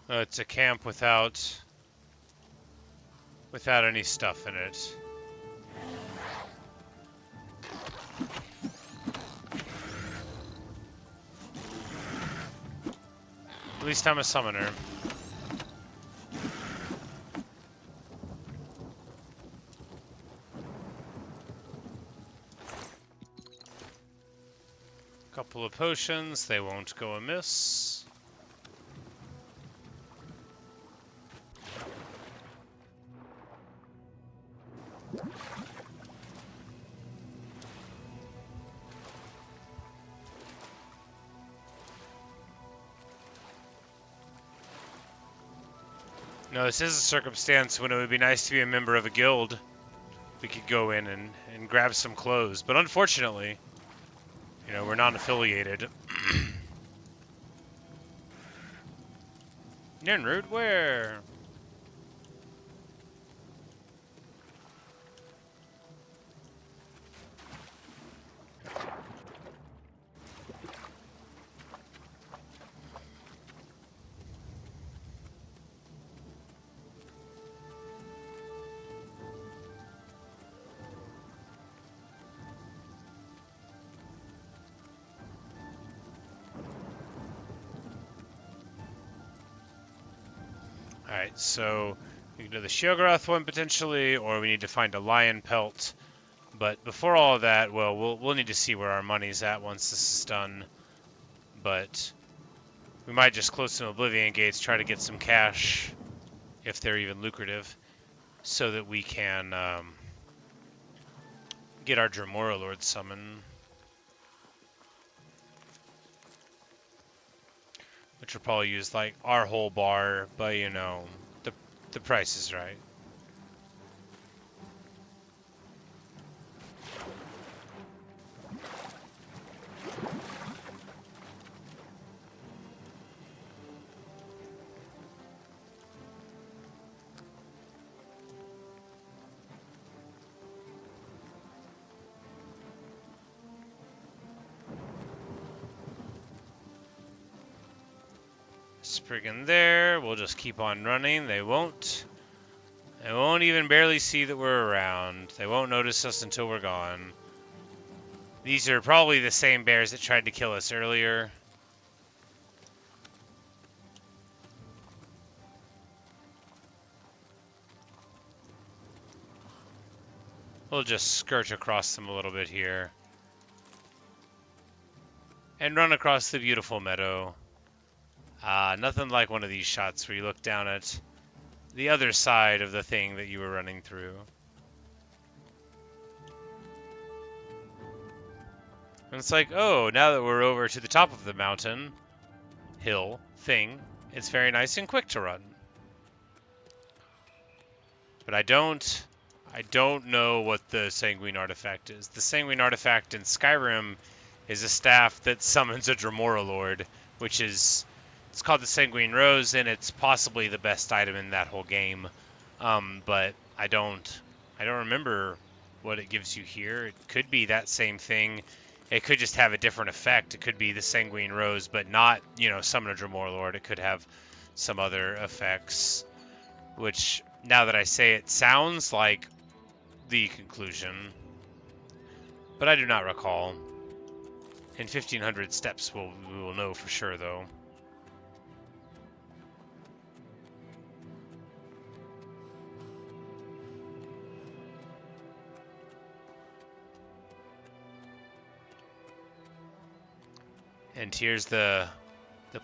It's a camp without any stuff in it. At least I'm a summoner. Couple of potions, they won't go amiss. No, this is a circumstance when it would be nice to be a member of a guild. We could go in and grab some clothes, but unfortunately, You know, we're not affiliated. Ninrud, where? Alright, so we can do the Sheogorath one potentially, or we need to find a lion pelt. But before all of that, well, we'll need to see where our money's at once this is done. But we might just close some Oblivion gates, try to get some cash, if they're even lucrative, so that we can get our Dremora Lord summon. Which will probably use like our whole bar, but you know, the price is right. Spriggan there. We'll just keep on running. They won't even barely see that we're around. They won't notice us until we're gone. These are probably the same bears that tried to kill us earlier. We'll just skirt across them a little bit here. And run across the beautiful meadow. Nothing like one of these shots where you look down at the other side of the thing that you were running through. And it's like, oh, now that we're over to the top of the mountain, hill, thing, it's very nice and quick to run. But I don't know what the Sanguine artifact is. The Sanguine artifact in Skyrim is a staff that summons a Dremora Lord, which is... It's called the Sanguine Rose, and it's possibly the best item in that whole game. But I don't remember what it gives you here. It could be that same thing. It could just have a different effect. It could be the Sanguine Rose, but not, you know, summon a Dremora Lord. It could have some other effects, which, now that I say it, sounds like the conclusion. But I do not recall. In 1500 steps, we will know for sure, though. And here's the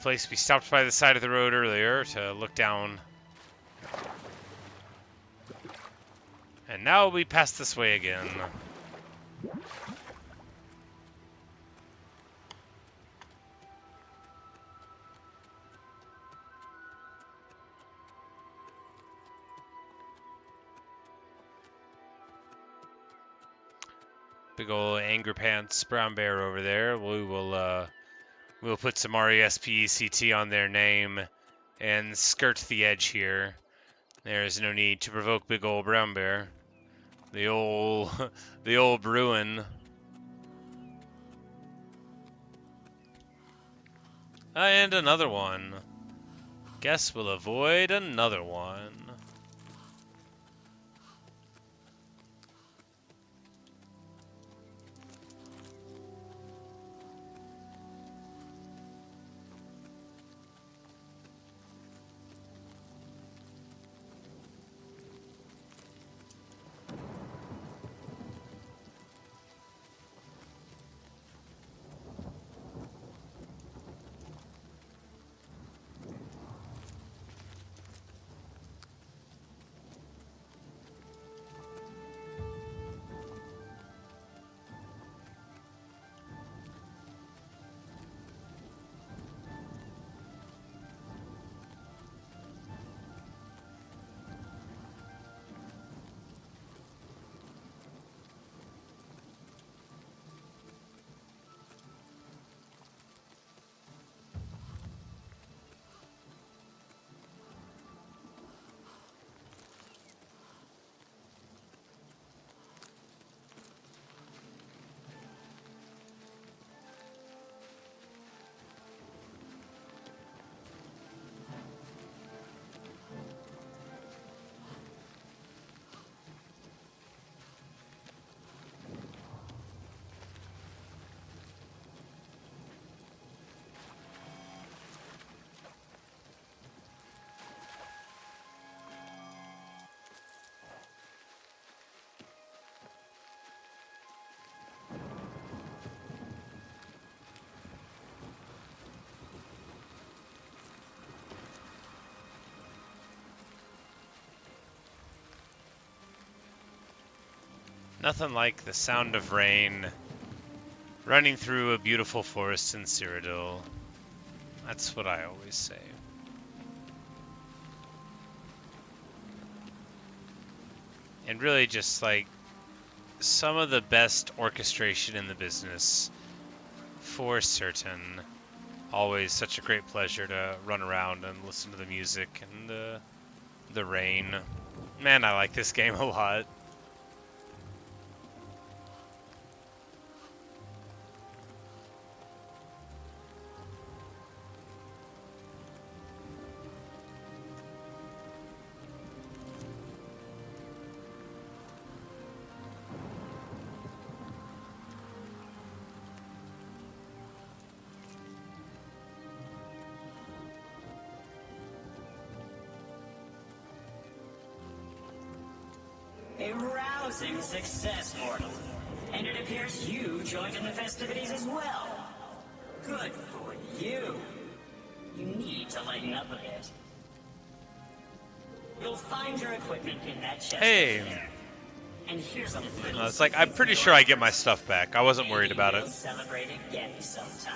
place we stopped by the side of the road earlier to look down. And now we pass this way again. Big ol' Anger Pants brown bear over there. We'll put some RESPECT on their name and skirt the edge here. There's no need to provoke big ol' brown bear. The old Bruin. And another one. Guess we'll avoid another one. Nothing like the sound of rain running through a beautiful forest in Cyrodiil. That's what I always say. And really just like some of the best orchestration in the business, for certain. Always such a great pleasure to run around and listen to the music and the rain. Man, I like this game a lot. A rousing success, mortal. And it appears you joined in the festivities as well. Good for you. You need to lighten up a bit. You'll find your equipment in that chest. Hey. And here's a little. It's like I'm pretty sure I get my stuff back. I wasn't worried about it. Celebrate again sometime.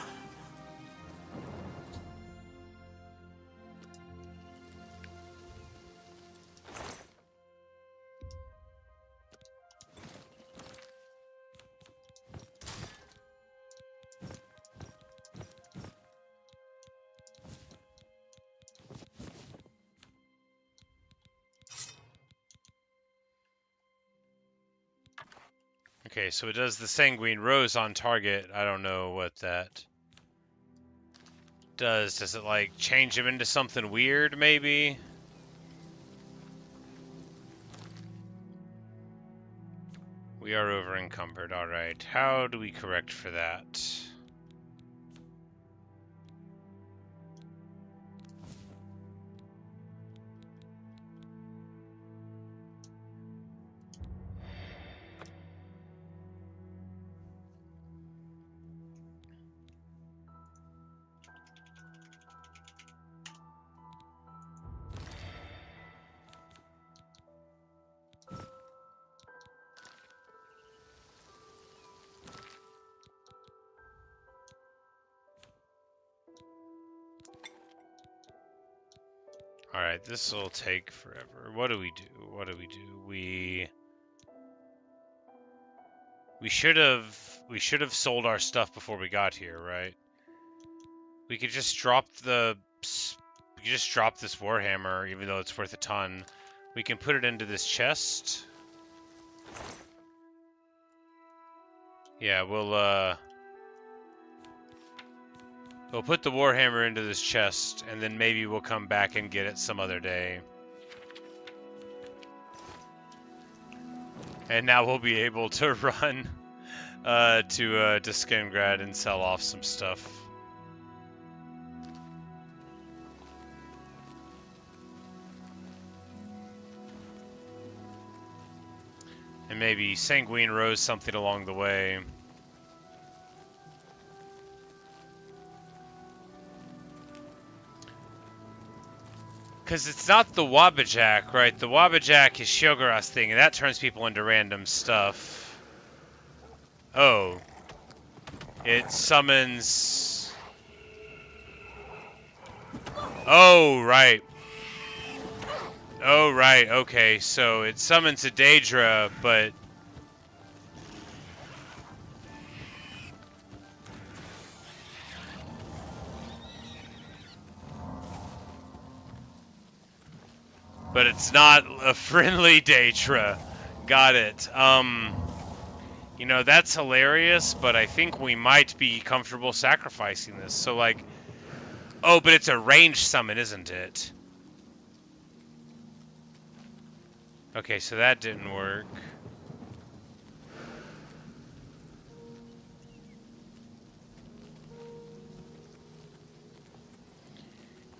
Okay, so it does the Sanguine Rose on target. I don't know what that does. Does it, like, change him into something weird, maybe? We are over encumbered. Alright, how do we correct for that? Alright, this will take forever. What do we do? What do we do? We should have sold our stuff before we got here, right? We could just drop this Warhammer, even though it's worth a ton. We can put it into this chest. Yeah, we'll put the Warhammer into this chest, and then maybe we'll come back and get it some other day. And now we'll be able to run to Skingrad and sell off some stuff. And maybe Sanguine Rose something along the way. Because it's not the Wabbajack, right? The Wabbajack is Shogora's thing, and that turns people into random stuff. Oh. It summons... Oh, right. Oh, right, okay. So it summons a Daedra, but... But it's not a friendly Daedra. Got it. You know, that's hilarious, but I think we might be comfortable sacrificing this. So, like... Oh, but it's a ranged summon, isn't it? Okay, so that didn't work.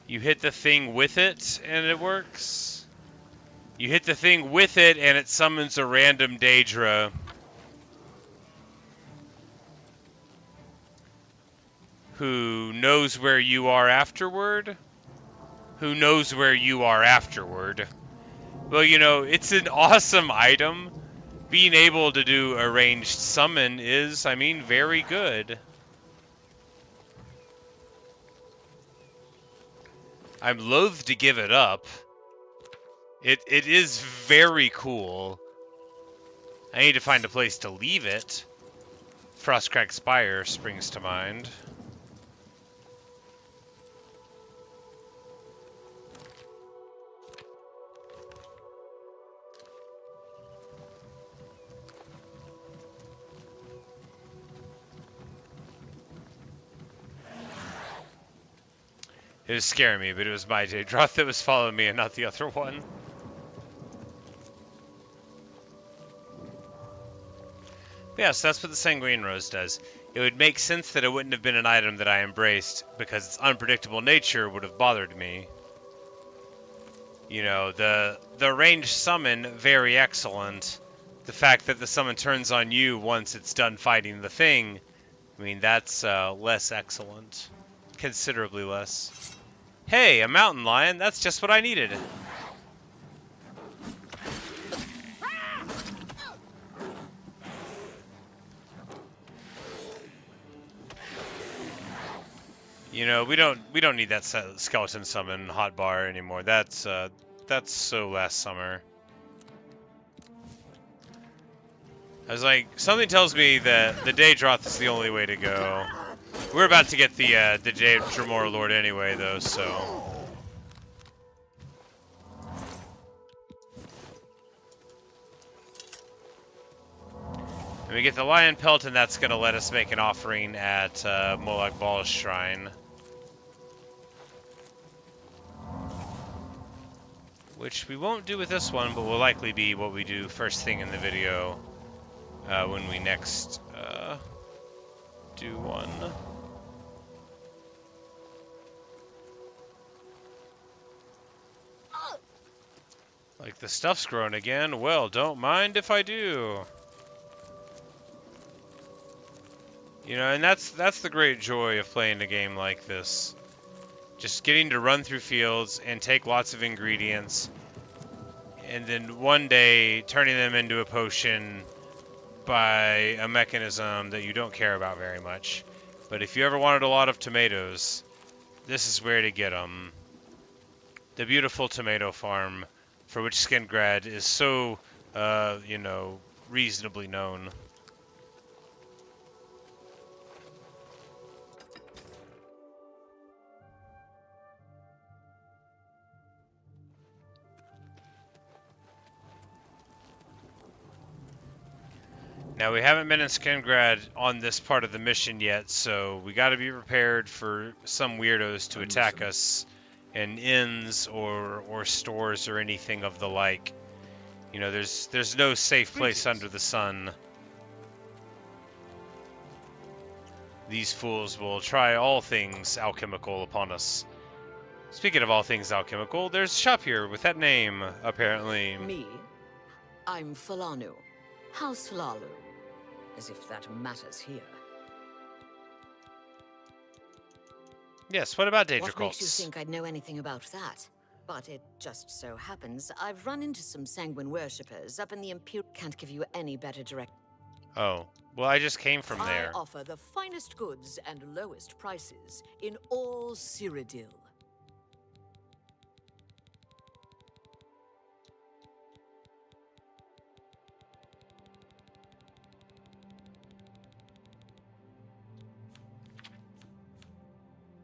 You hit the thing with it, and it works? You hit the thing with it, and it summons a random Daedra. Who knows where you are afterward? Who knows where you are afterward? Well, you know, it's an awesome item, being able to do a ranged summon is, I mean, very good. I'm loath to give it up. It is very cool. I need to find a place to leave it. Frostcrack Spire springs to mind. It was scaring me, but it was my Daedroth that was following me and not the other one. Yes, that's what the Sanguine Rose does. It would make sense that it wouldn't have been an item that I embraced, because its unpredictable nature would have bothered me. You know, the ranged summon, very excellent. The fact that the summon turns on you once it's done fighting the thing, I mean, that's less excellent. Considerably less. Hey, a mountain lion, that's just what I needed. You know, we don't need that skeleton summon hotbar anymore. That's so last summer. I was like, something tells me that the Daedroth is the only way to go. We're about to get the Dremor Lord anyway, though, so. And we get the lion pelt, and that's going to let us make an offering at Molag Bal's shrine. Which we won't do with this one, but will likely be what we do first thing in the video when we next do one. Like, the stuff's growing again. Well, don't mind if I do. You know, and that's the great joy of playing a game like this. Just getting to run through fields and take lots of ingredients, and then one day turning them into a potion by a mechanism that you don't care about very much. But if you ever wanted a lot of tomatoes, this is where to get them. The beautiful tomato farm, for which Skingrad is so, you know, reasonably known. Now, we haven't been in Skingrad on this part of the mission yet, so we gotta be prepared for some weirdos to attack us in inns or stores or anything of the like. You know, there's no safe place under the sun. These fools will try all things alchemical upon us. Speaking of all things alchemical, there's a shop here with that name, apparently. Me? I'm Falanu. House Lalu. As if that matters here. Yes, what about Daedric What cults? makes you think I'd know anything about that? But it just so happens I've run into some Sanguine worshippers up in the Imperial. Can't give you any better direct. Oh, well, I just came from there. I offer the finest goods and lowest prices in all Cyrodiil.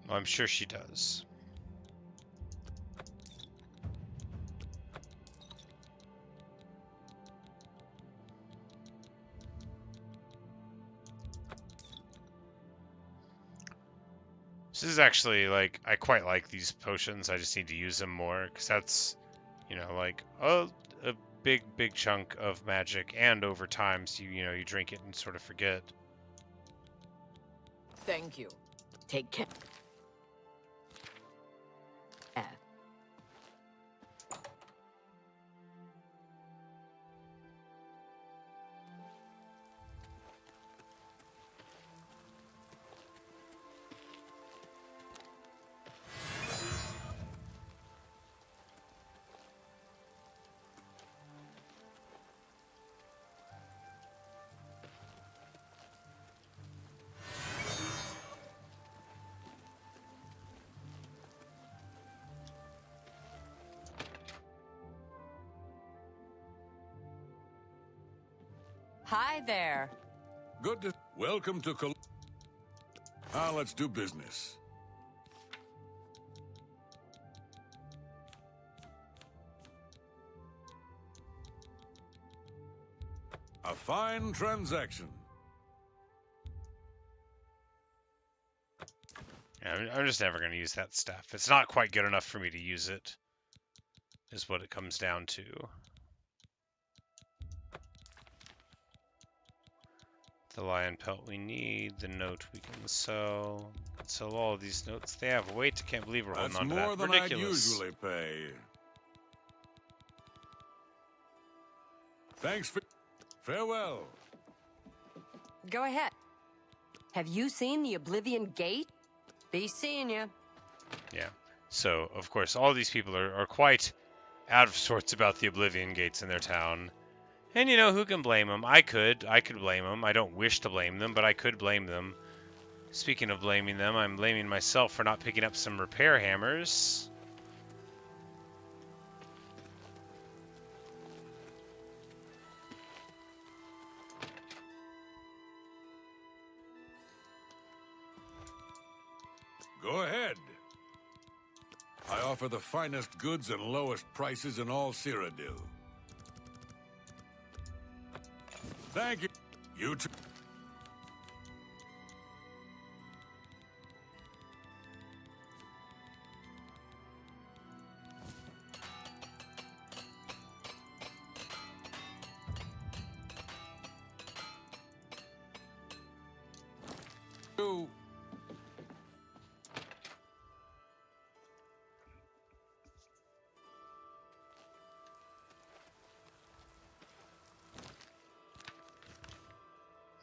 I'm sure she does. This is actually, like, I quite like these potions. I just need to use them more, because that's, you know, like, a big chunk of magic, and over time, so you know, you drink it and sort of forget. Thank you. Take care. Hi there. Good to... Welcome to let's do business. A fine transaction. Yeah, I'm just never going to use that stuff. It's not quite good enough for me to use it, is what it comes down to. The lion pelt we need, the note we can sell. Sell all of these notes. They have weight. I can't believe we're holding on to that. That's more than I'd Ridiculous. usually pay. Thanks for... Farewell. Go ahead. Have you seen the Oblivion Gate? Be seeing you. Yeah. So, of course, all these people are quite out of sorts about the Oblivion Gates in their town. And, you know, who can blame them? I could blame them. I don't wish to blame them, but I could blame them. Speaking of blaming them, I'm blaming myself for not picking up some repair hammers. Go ahead. I offer the finest goods and lowest prices in all Cyrodiil. Thank you. You too.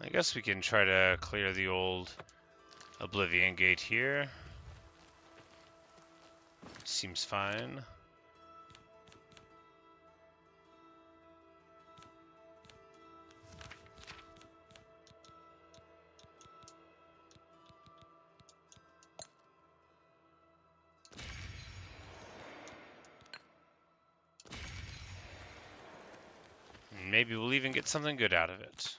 I guess we can try to clear the old Oblivion Gate here. Seems fine. Maybe we'll even get something good out of it.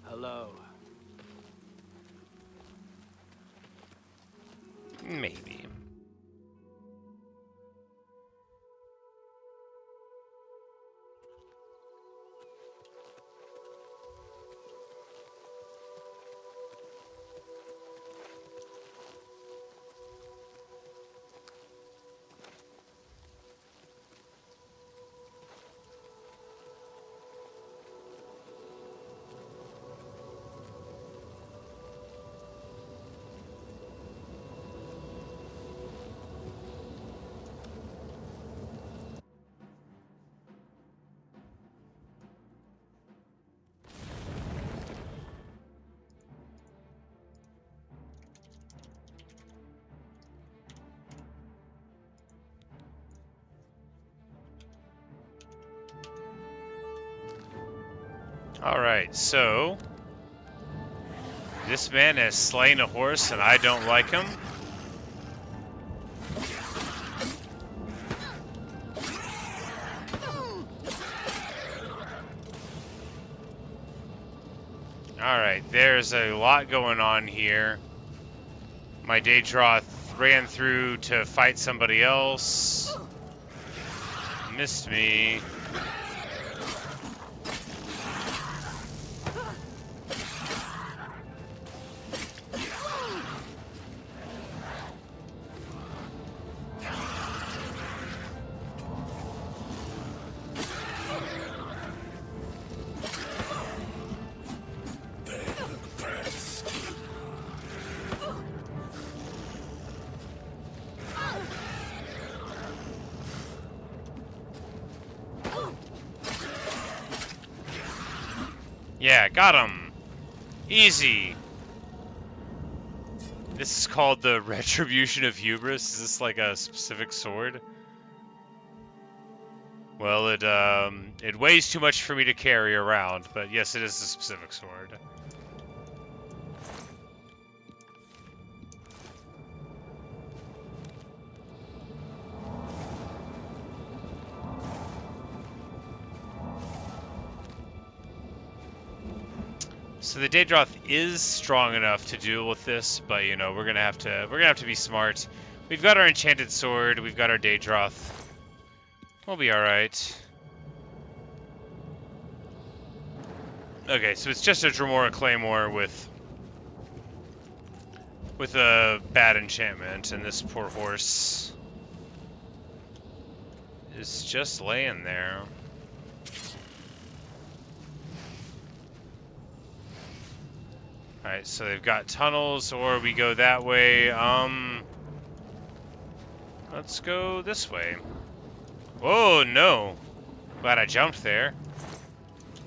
Hello. Maybe. Alright, so this man has slain a horse and I don't like him. Alright, there's a lot going on here. My Daedric ran through to fight somebody else. Missed me. Yeah, got him. Easy. This is called the Retribution of Hubris. Is this like a specific sword? Well, it weighs too much for me to carry around, but yes, it is a specific sword. So the Daedroth is strong enough to deal with this, but you know, we're gonna have to be smart. We've got our enchanted sword, we've got our Daedroth. We'll be alright. Okay, so it's just a Dremora Claymore with a bad enchantment, and this poor horse is just laying there. Alright, so they've got tunnels, or we go that way. Let's go this way. Oh, no. Glad I jumped there.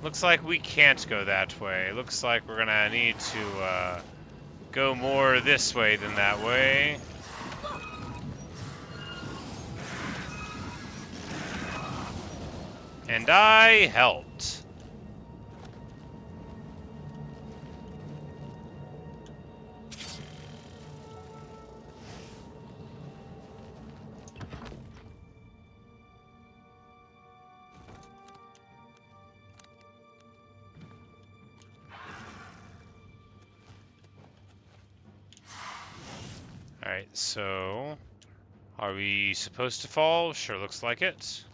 Looks like we can't go that way. Looks like we're gonna need to, go more this way than that way. And I helped. Alright, so are we supposed to fall? Sure looks like it.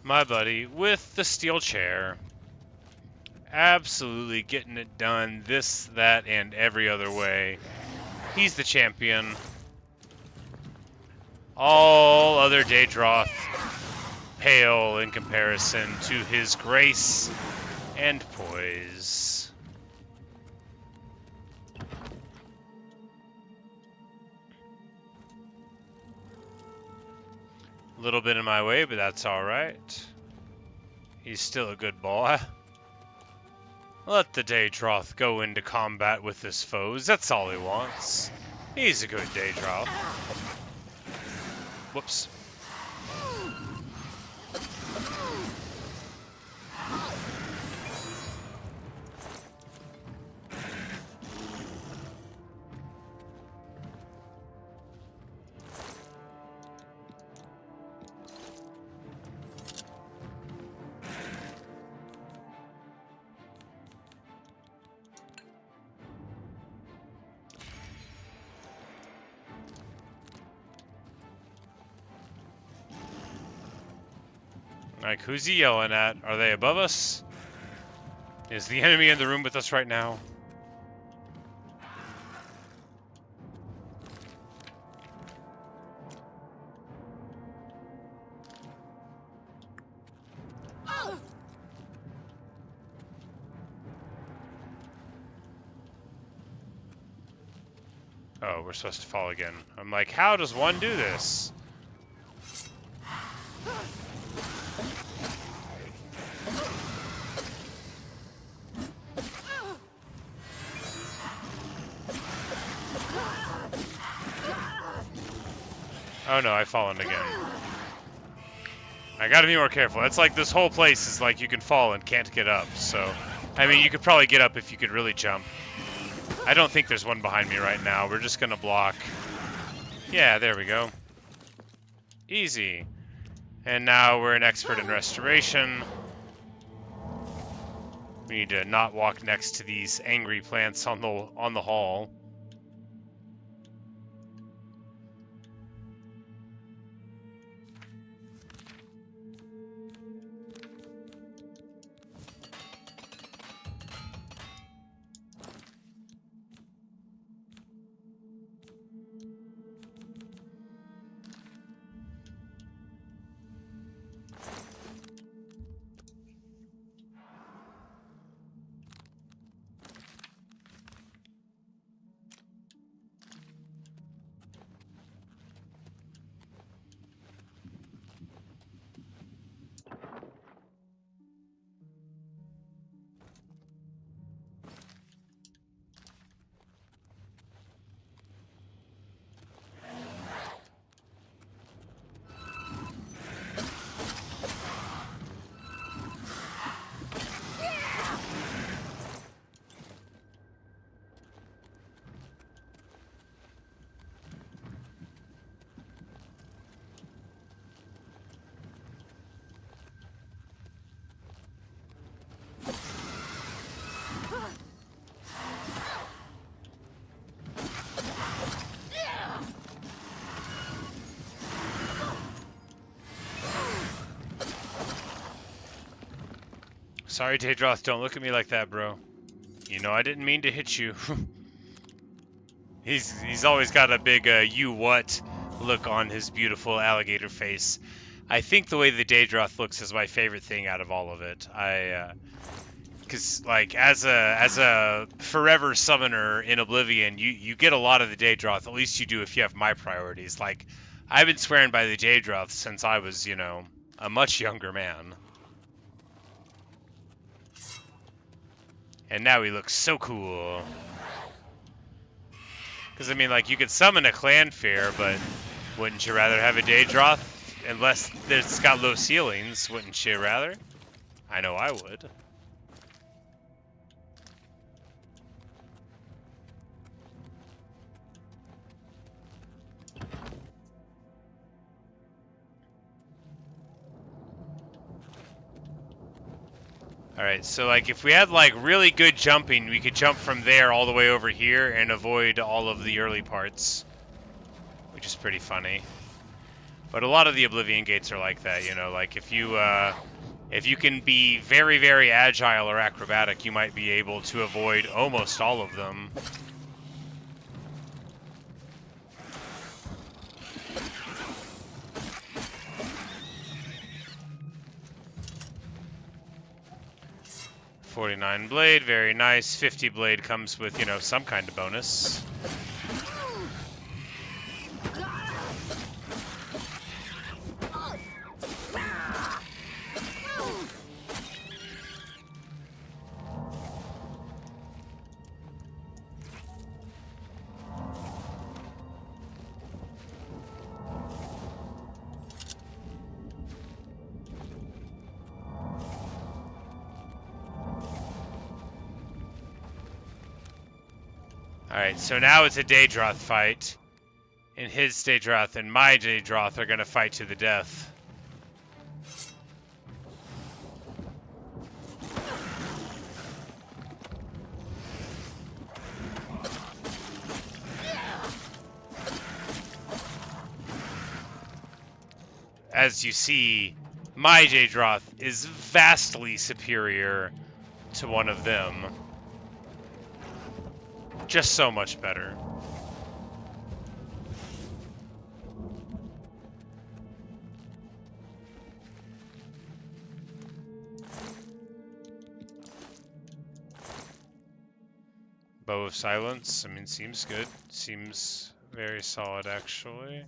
My buddy with the steel chair. Absolutely getting it done this, that, and every other way. He's the champion. All other Daedroth pale in comparison to his grace and poise. A little bit in my way, but that's alright. He's still a good boy. Let the Daedroth go into combat with his foes. That's all he wants. He's a good Daedroth. Whoops. Like, who's he yelling at? Are they above us? Is the enemy in the room with us right now? Oh, we're supposed to fall again. I'm like, how does one do this? Oh no, I've fallen again. I gotta be more careful. It's like this whole place is like you can fall and can't get up, so... I mean, you could probably get up if you could really jump. I don't think there's one behind me right now. We're just gonna block. Yeah, there we go. Easy. And now we're an expert in restoration. We need to not walk next to these angry plants on the hall. Sorry, Daedroth, don't look at me like that, bro. You know I didn't mean to hit you. He's always got a big you what look on his beautiful alligator face. I think the way the Daedroth looks is my favorite thing out of all of it. Because like as a forever summoner in Oblivion, you get a lot of the Daedroth. At least you do if you have my priorities. Like I've been swearing by the Daedroth since I was, you know, a much younger man. And now he looks so cool. Because, I mean, like, you could summon a Clanfear, but wouldn't you rather have a Daedroth? Unless it's got low ceilings, wouldn't you rather? I know I would. Alright, so like if we had like really good jumping, we could jump from there all the way over here and avoid all of the early parts. Which is pretty funny. But a lot of the Oblivion gates are like that, you know, like if you can be very, very agile or acrobatic, you might be able to avoid almost all of them. $49 blade, very nice. 50 blade comes with, you know, some kind of bonus. Alright, so now it's a Daedroth fight. And his Daedroth and my Daedroth are gonna fight to the death. As you see, my Daedroth is vastly superior to one of them. Just so much better. Bow of Silence, I mean, seems good. Seems very solid, actually.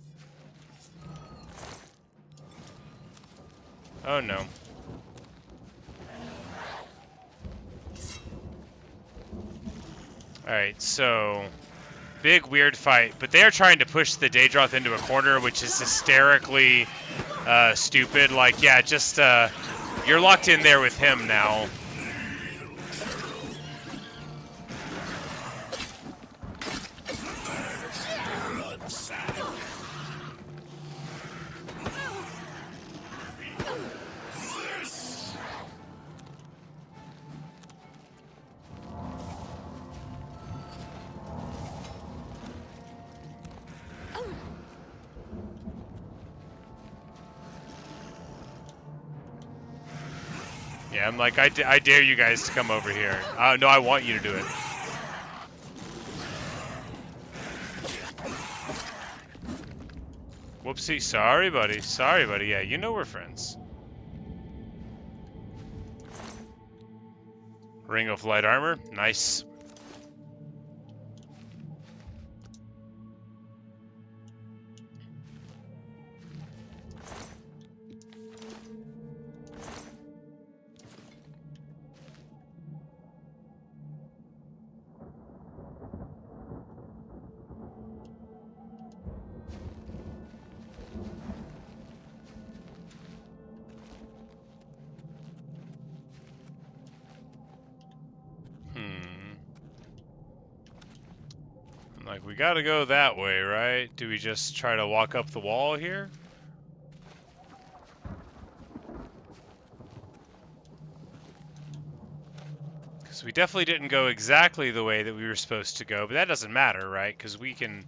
Oh no. Alright, so big weird fight, but they are trying to push the Daedroth into a corner, which is hysterically stupid. Like, yeah, just you're locked in there with him now. Yeah, I'm like, I dare you guys to come over here. No, I want you to do it. Whoopsie, sorry, buddy. Sorry, buddy. Yeah, you know we're friends. Ring of Light Armor. Nice. Like, we gotta go that way, right? Do we just try to walk up the wall here? Because we definitely didn't go exactly the way that we were supposed to go, but that doesn't matter, right? Because we can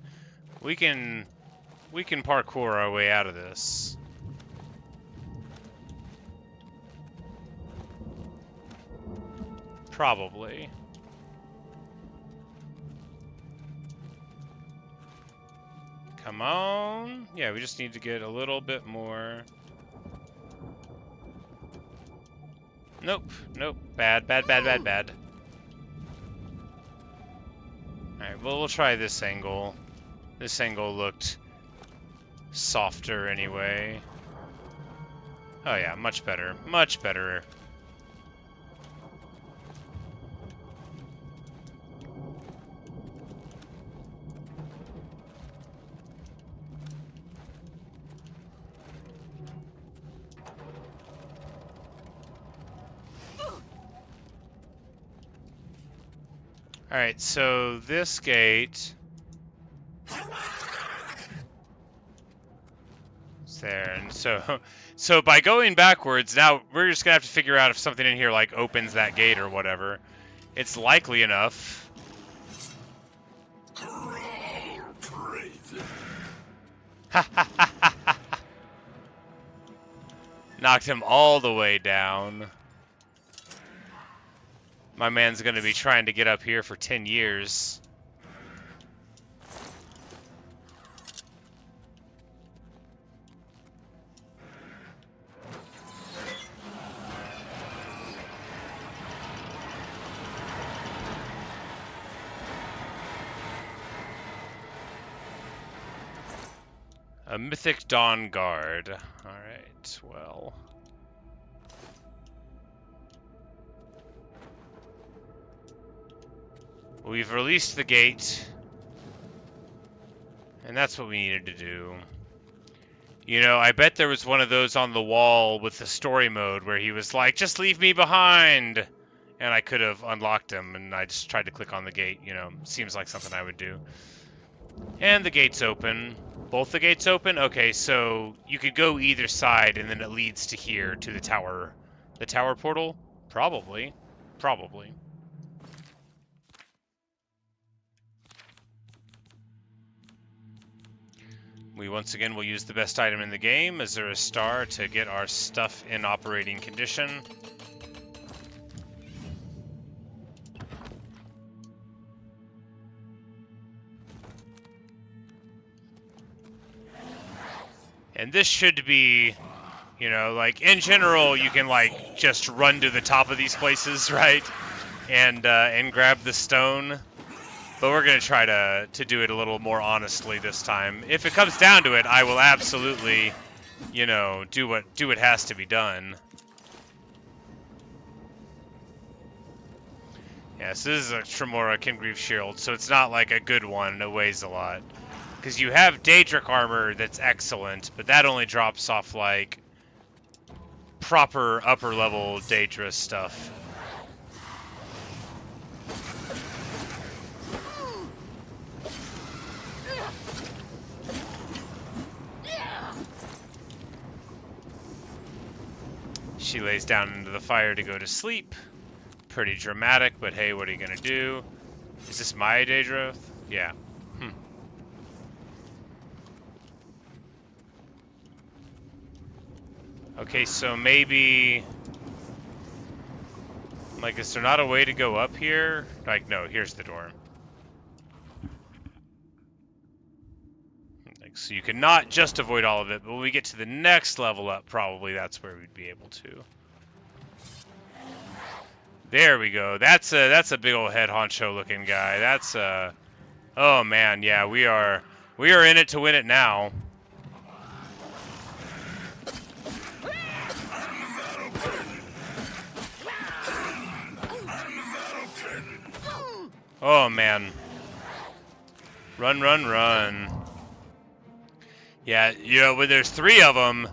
parkour our way out of this. Probably. Come on. Yeah, we just need to get a little bit more. Nope. Nope. Bad, bad, bad, bad, bad. Alright, well, we'll try this angle. This angle looked softer anyway. Oh yeah, much better. Much better. Alright, so this gate is there, and so by going backwards, now we're just gonna have to figure out if something in here like opens that gate or whatever. It's likely enough. Knocked him all the way down. My man's gonna be trying to get up here for 10 years. A Mythic Dawn Guard. Alright, well. We've released the gate. And that's what we needed to do. You know, I bet there was one of those on the wall with the story mode where he was like, just leave me behind! And I could have unlocked him, and I just tried to click on the gate, you know. Seems like something I would do. And the gate's open. Both the gates open? Okay, so you could go either side, and then it leads to here, to the tower. The tower portal? Probably. Probably. We once again will use the best item in the game, Azura Star, to get our stuff in operating condition. And this should be, you know, like, in general, you can, like, just run to the top of these places, right? And grab the stone. But we're going to try to do it a little more honestly this time. If it comes down to it, I will absolutely, you know, do what has to be done. Yes, this is a Tremora Kingrief shield, so it's not like a good one. It weighs a lot. Because you have Daedric armor that's excellent, but that only drops off, like, proper upper-level Daedra stuff. She lays down into the fire to go to sleep. Pretty dramatic, but hey, what are you gonna do? Is this my Daedra? Yeah. Okay, so maybe... Like, is there not a way to go up here? Like, no, here's the door. Like, so you can not just avoid all of it, but when we get to the next level up, probably that's where we'd be able to. There we go. That's a big old head honcho looking guy. That's oh man, yeah, we are in it to win it now. Oh man. Run, run, run. Yeah, you know, when there's 3 of them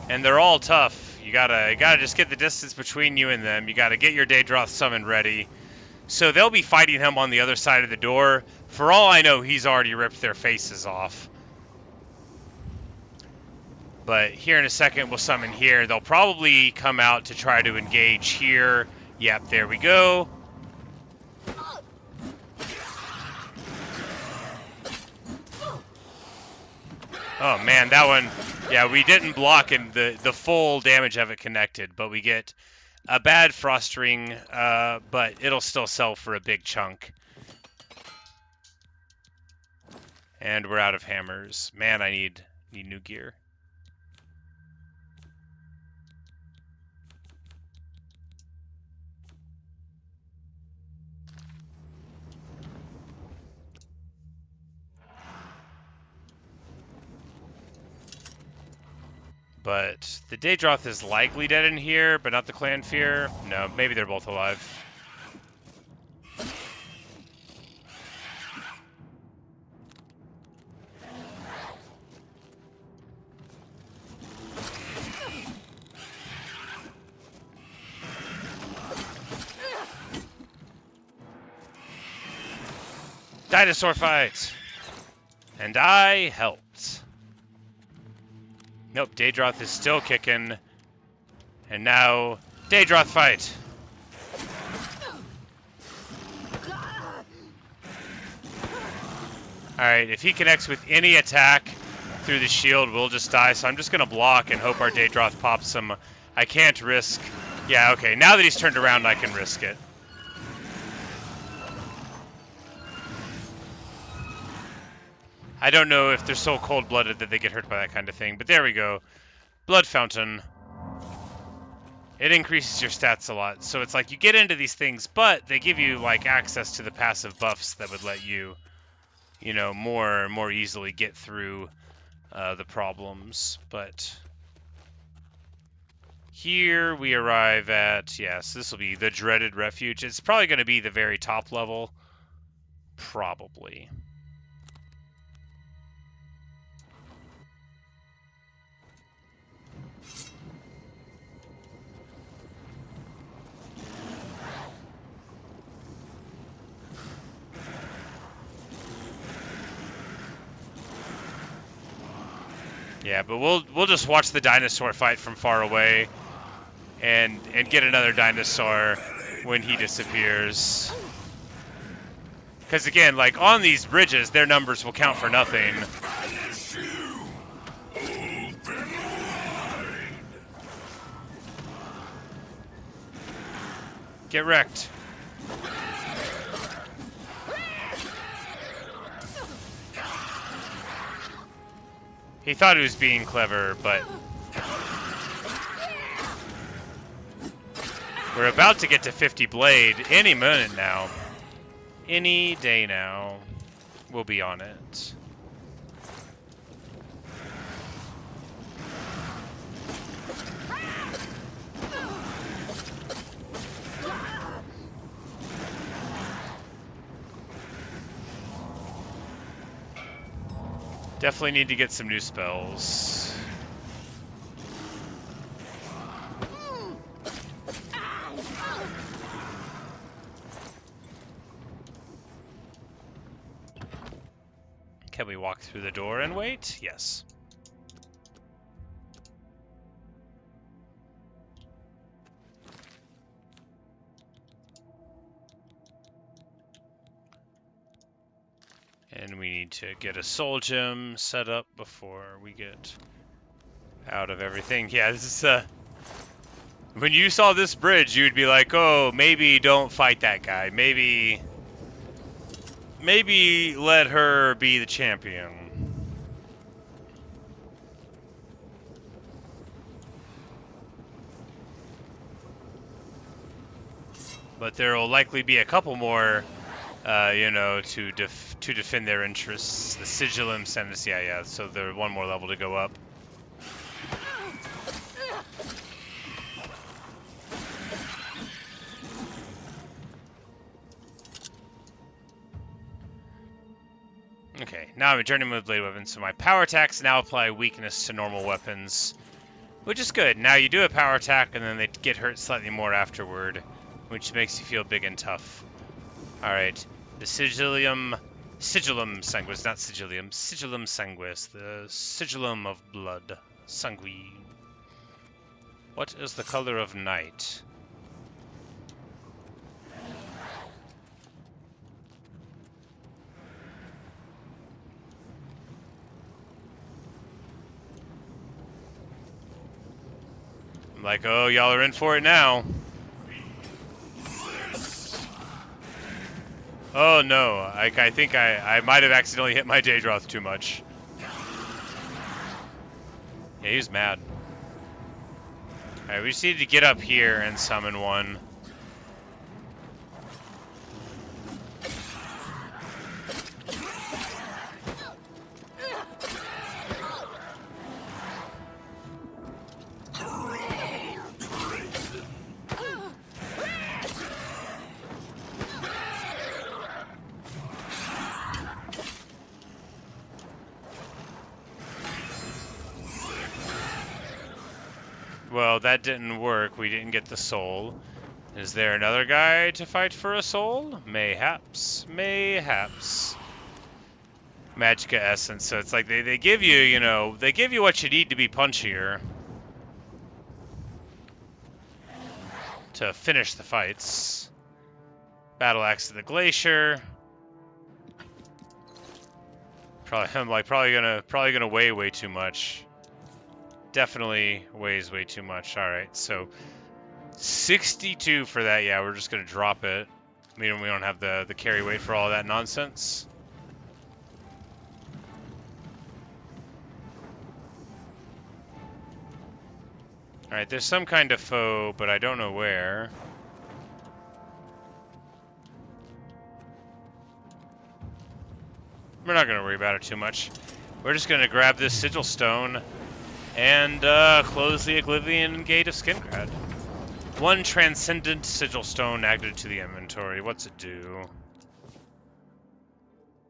and they're all tough, you gotta just get the distance between you and them. You gotta get your Daedroth summon ready. So they'll be fighting him on the other side of the door. For all I know, he's already ripped their faces off. But here in a second, we'll summon here. They'll probably come out to try to engage here. Yep, there we go. Oh man, that one, yeah, we didn't block and the full damage of it connected, but we get a bad frost ring, but it'll still sell for a big chunk. And we're out of hammers. Man, I need new gear. But the Daedroth is likely dead in here, but not the Clan Fear. No, maybe they're both alive. Dinosaur fight! And I helped. Nope, Daedroth is still kicking. And now, Daedroth fight! Alright, if he connects with any attack through the shield, we'll just die. So I'm just going to block and hope our Daedroth pops some. I can't risk. Yeah, okay, now that he's turned around, I can risk it. I don't know if they're so cold-blooded that they get hurt by that kind of thing, but there we go. Blood Fountain. It increases your stats a lot, so it's like you get into these things, but they give you like access to the passive buffs that would let you, you know, more easily get through the problems. But here we arrive at, yes, this will be the Dreaded Refuge. It's probably going to be the very top level, probably. Yeah, but we'll just watch the dinosaur fight from far away, and get another dinosaur when he disappears. Because again, like on these bridges, their numbers will count for nothing. Get wrecked. He thought he was being clever, but we're about to get to 50 blade any minute now. Any day now. We'll be on it. Definitely need to get some new spells. Can we walk through the door and wait? Yes. And we need to get a soul gem set up before we get out of everything. Yeah, this is when you saw this bridge, you'd be like, oh, maybe don't fight that guy. Maybe let her be the champion. But there will likely be a couple more, you know, to defend their interests. The Sigillum Sendus, yeah, so there's one more level to go up. Okay, now I'm a journeyman with blade weapons, so my power attacks now apply weakness to normal weapons, which is good. Now you do a power attack, and then they get hurt slightly more afterward, which makes you feel big and tough. Alright, the Sigillum Sanguis, not Sigillium, Sigillum Sanguis, the Sigillum of Blood, Sanguine. What is the color of night? I'm like, oh, y'all are in for it now. Oh no, I think I might have accidentally hit my Daedroth too much. Yeah, he's mad. Alright, we just need to get up here and summon one. Well, that didn't work. We didn't get the soul. Is there another guy to fight for a soul? Mayhaps. Mayhaps. Magicka Essence. So it's like they give you, you know, they give you what you need to be punchier. To finish the fights. Battle Axe of the Glacier. Probably gonna weigh way too much. Definitely weighs way too much. Alright, so 62 for that. Yeah, we're just gonna drop it. We don't have the carry weight for all that nonsense. Alright, there's some kind of foe, but I don't know where. We're not gonna worry about it too much. We're just gonna grab this sigil stone and close the Oblivion Gate of Skingrad. One transcendent sigil stone added to the inventory. What's it do?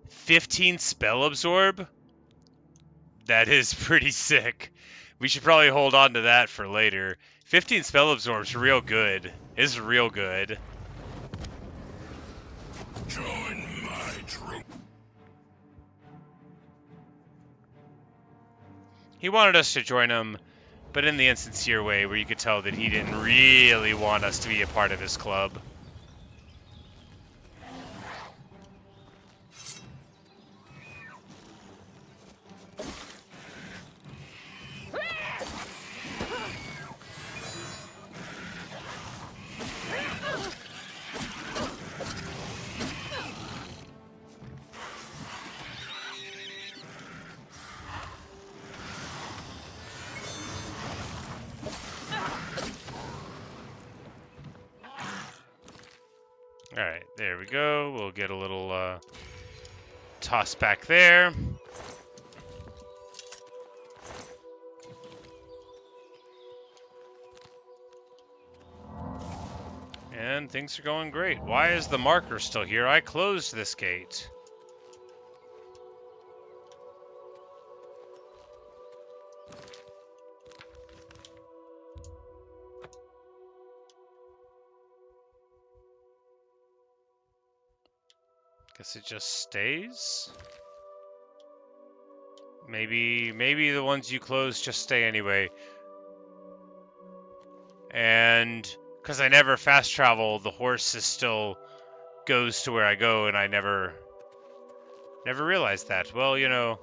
15 spell absorb? That is pretty sick. We should probably hold on to that for later. 15 spell absorb's real good. It's real good. Join my troop. He wanted us to join him, but in the insincere way where you could tell that he didn't really want us to be a part of his club. Alright, there we go. We'll get a little toss back there. And things are going great. Why is the marker still here? I closed this gate. Guess it just stays? Maybe the ones you close just stay anyway. And because I never fast travel, the horse is still goes to where I go, and I never realized that. Well, you know,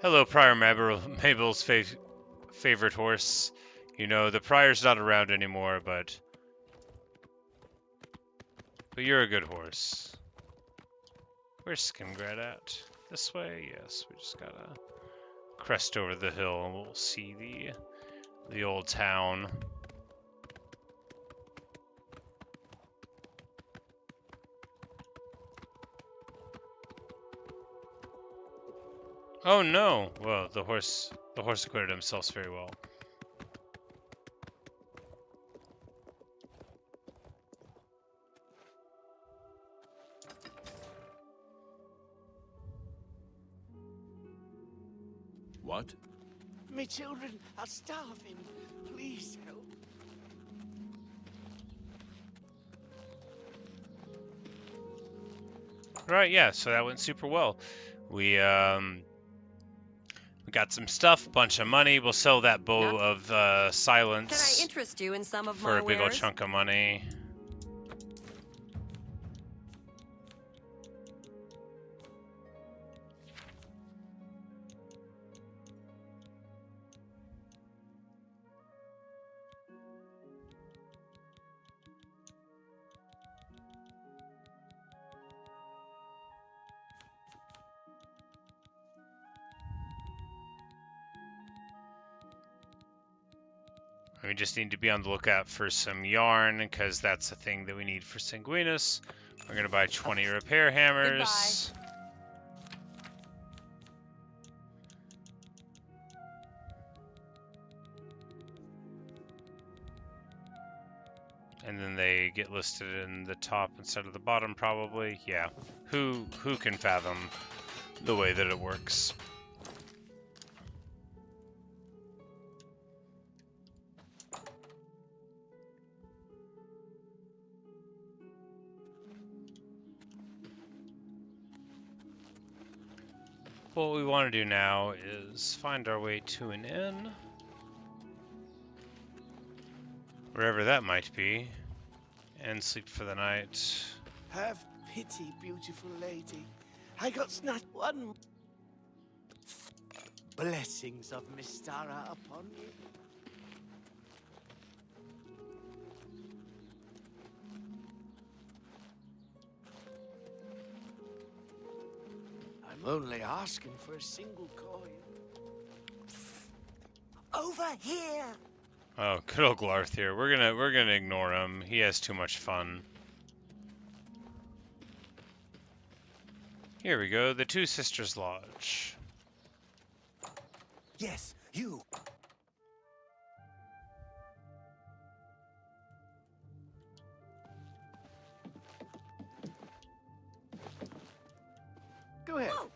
hello, Prior Mabel's favorite horse. You know, the Prior's not around anymore, but you're a good horse. Where's Skingrad at? This way? Yes, we just gotta crest over the hill and we'll see the old town. Oh no! Well, the horse acquitted himself very well. What? Me children are starving. Please help. Right, yeah, so that went super well. We got some stuff, bunch of money. We'll sell that bow of silence. Can I interest you in some of for my a big old wares? chunk of money. We just need to be on the lookout for some yarn, because that's a thing that we need for Sanguinus. We're going to buy 20 repair hammers. Goodbye. And then they get listed in the top instead of the bottom, probably. Yeah. Who can fathom the way that it works? What we want to do now is find our way to an inn, wherever that might be, and sleep for the night. Have pity, beautiful lady. I got not one. Blessings of Mystara upon you. I'm only asking for a single coin. Over here! Oh, good old Glarthier. We're gonna ignore him. He has too much fun. Here we go, the Two Sisters Lodge. Yes, you. Go ahead. Oh.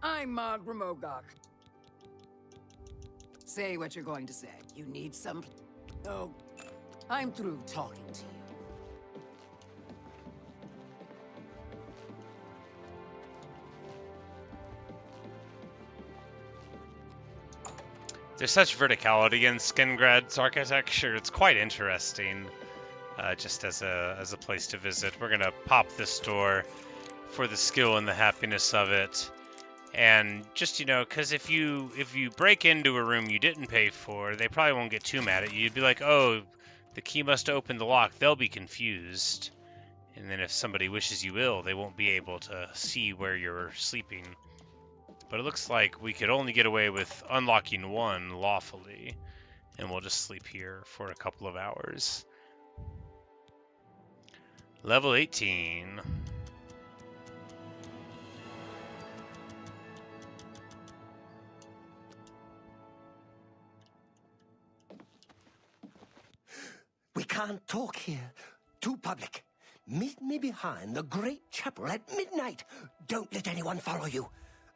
I'm Margaret Mogok. Say what you're going to say. You need some... Oh, I'm through talking to you. There's such verticality in Skingrad's architecture. It's quite interesting, just as a place to visit. We're gonna pop this door for the skill and the happiness of it, and just because if you break into a room you didn't pay for, they probably won't get too mad at you. You'd be like, oh, the key must open the lock. They'll be confused, and then if somebody wishes you ill, they won't be able to see where you're sleeping. But it looks like we could only get away with unlocking one lawfully, and we'll just sleep here for a couple of hours. Level 18. We can't talk here. Too public. Meet me behind the great chapel at midnight. Don't let anyone follow you.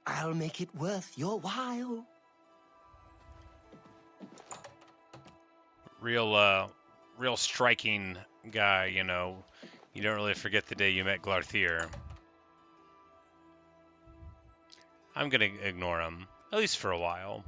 I'll make it worth your while. Real striking guy, You don't really forget the day you met Glarthier. I'm gonna ignore him, at least for a while.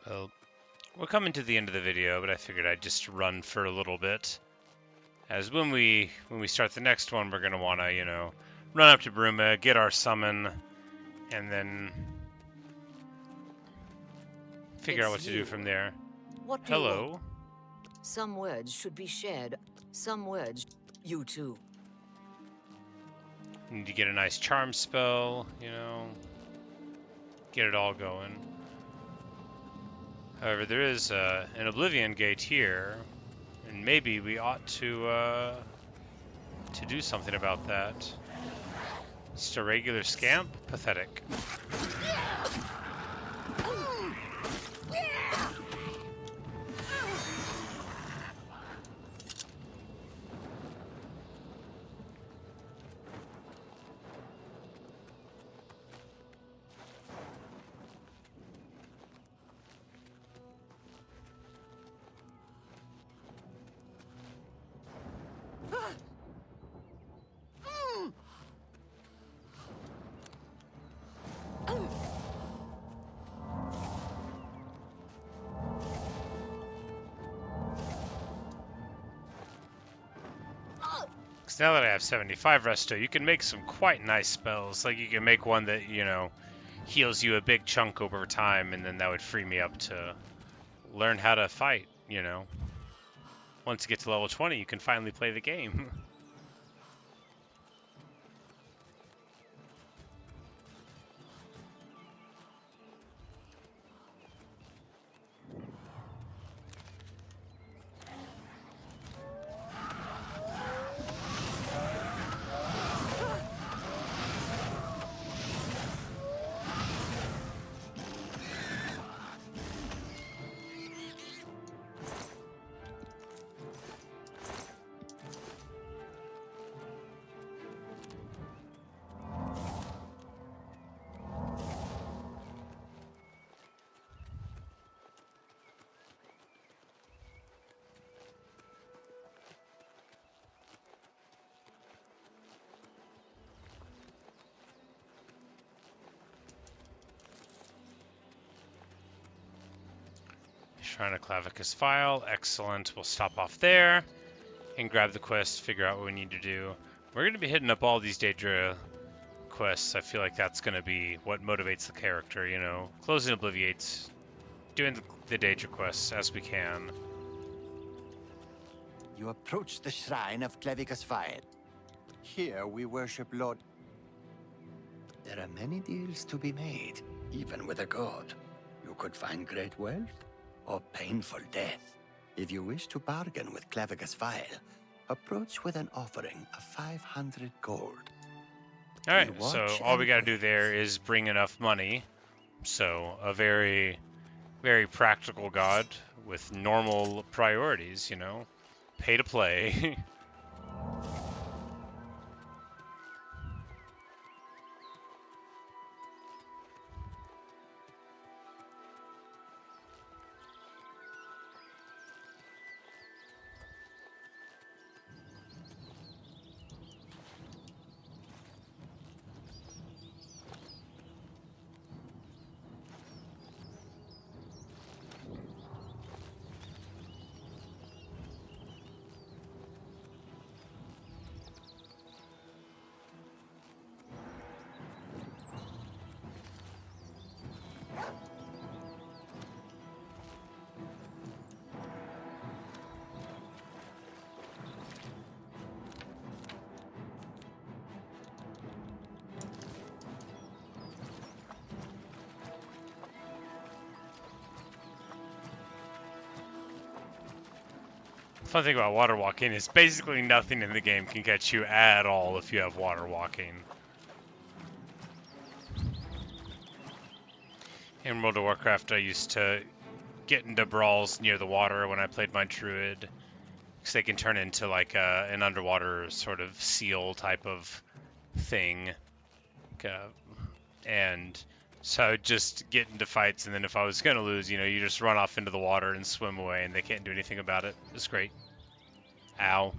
Well, we're coming to the end of the video, but I figured I'd just run for a little bit. As when we start the next one, we're gonna want to, run up to Bruma, get our summon, and then figure out what to do from there. What do you want? Some words should be shared. Some words, you too. Need to get a nice charm spell, get it all going. However, there is an Oblivion gate here, and maybe we ought to do something about that. Just a regular scamp? Pathetic. Because now that I have 75 resto, you can make some quite nice spells. Like, you can make one that, you know, heals you a big chunk over time, and then that would free me up to learn how to fight, you know. Once you get to level 20, you can finally play the game. Shrine of Clavicus file, excellent. We'll stop off there and grab the quest, figure out what we need to do. We're going to be hitting up all these Daedra quests. I feel like that's going to be what motivates the character, you know. Closing Obliviates, doing the Daedra quests as we can. You approach the shrine of Clavicus file. Here we worship Lord. There are many deals to be made, even with a god. You could find great wealth or painful death. If you wish to bargain with Clavicus file, approach with an offering of 500 gold. Alright, so all we gotta do there is bring enough money. So, a very, very practical god with normal priorities, you know. Pay to play. Fun thing about water walking is basically nothing in the game can catch you at all if you have water walking. In World of Warcraft, I used to get into brawls near the water when I played my druid, because they can turn into like an underwater sort of seal type of thing. And so I would just get into fights, and then if I was going to lose, you know, you just run off into the water and swim away, and they can't do anything about it. It's great. Ow.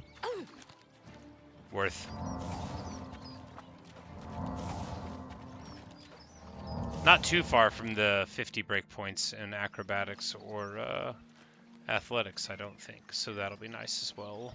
Worth. Not too far from the 50 breakpoints in acrobatics or athletics, I don't think. So that'll be nice as well.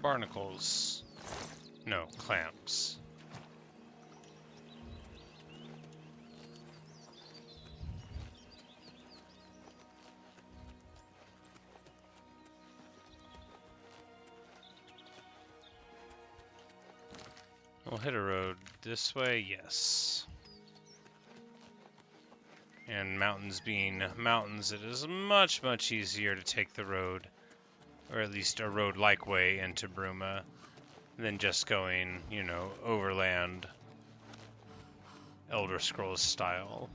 Barnacles. No, clamps. We'll hit a road this way, yes. And mountains being mountains, it is much, much easier to take the road, or at least a road-like way into Bruma, than just going, you know, overland, Elder Scrolls style.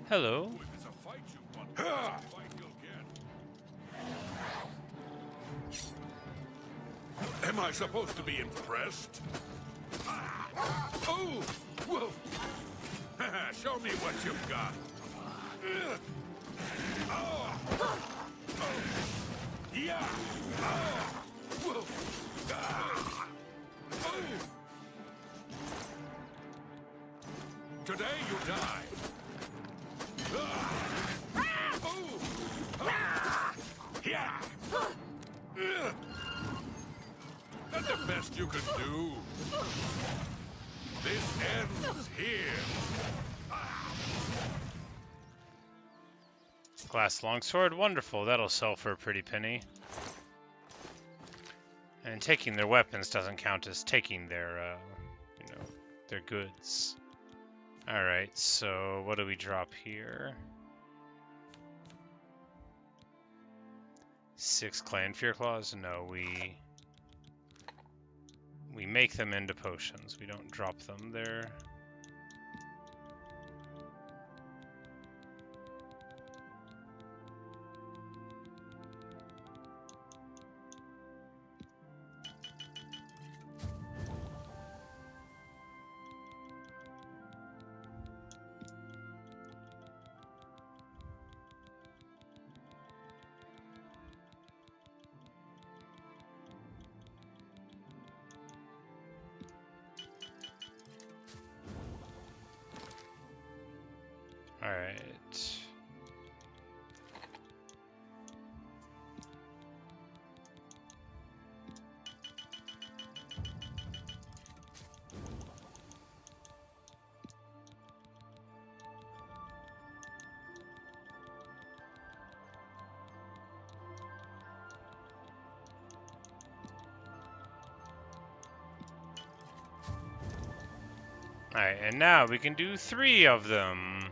Hello. Am I supposed to be impressed? Oh! Whoa! Show me what you've got. Oh! Yeah! Whoa! Today you die. Yeah! That's the best you can do. This ends here. Glass longsword, wonderful. That'll sell for a pretty penny. And taking their weapons doesn't count as taking their, you know, their goods. All right, so what do we drop here? 6 clan fear claws? No, we make them into potions. We don't drop them there. All right. All right, and now we can do 3 of them.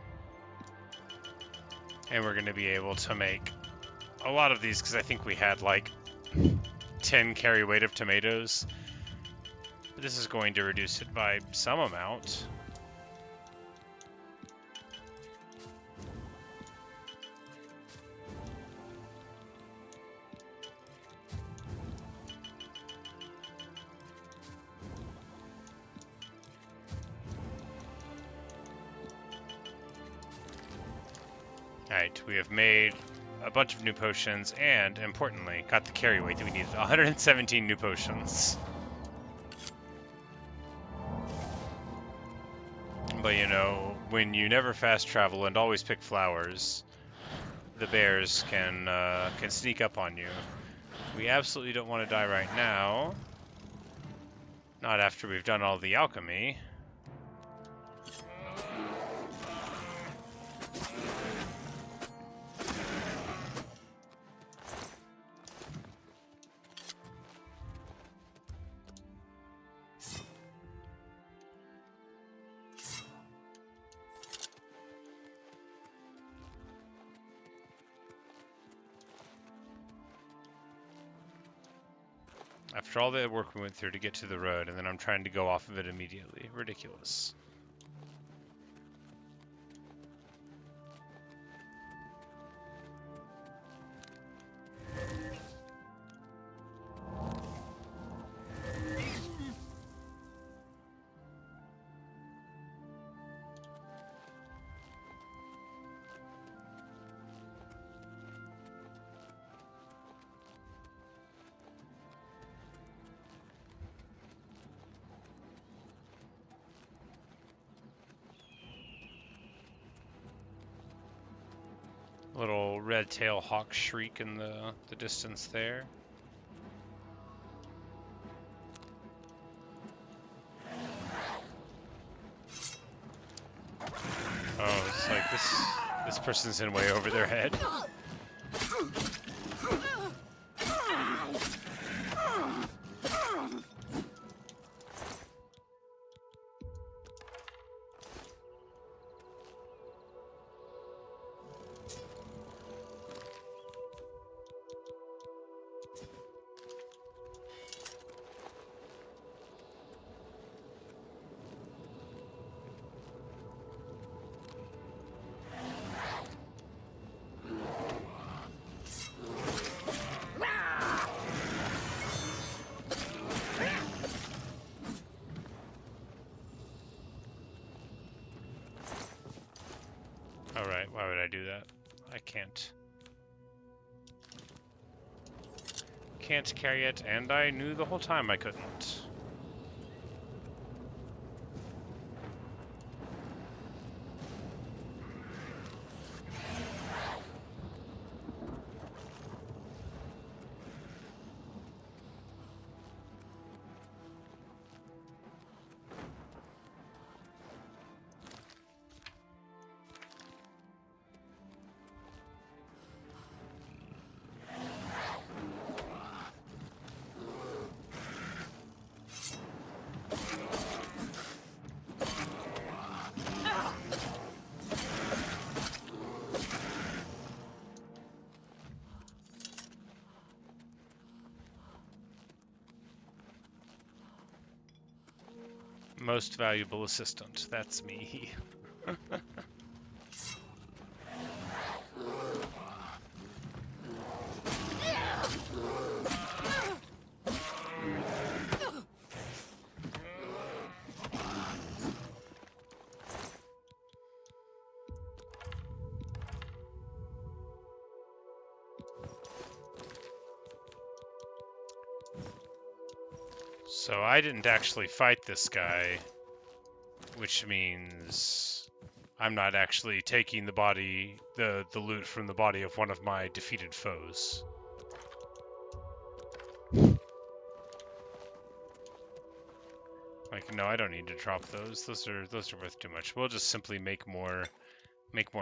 And we're going to be able to make a lot of these, because I think we had like 10 carry weight of tomatoes. But this is going to reduce it by some amount. Alright, we have made a bunch of new potions, and, importantly, got the carry weight that we needed. 117 new potions. But, you know, when you never fast travel and always pick flowers, the bears can sneak up on you. We absolutely don't want to die right now. Not after we've done all the alchemy. After all the work we went through to get to the road, and then I'm trying to go off of it immediately. Ridiculous. Little red tail hawk shriek in the distance there. This person's in way over their head. Alright, why would I do that? I can't. Can't carry it, and I knew the whole time I couldn't. Most valuable assistant, that's me. So I didn't actually fight this guy, which means I'm not actually taking the body, the loot from the body of one of my defeated foes. Like, no, I don't need to drop those. Those are worth too much. We'll just simply make more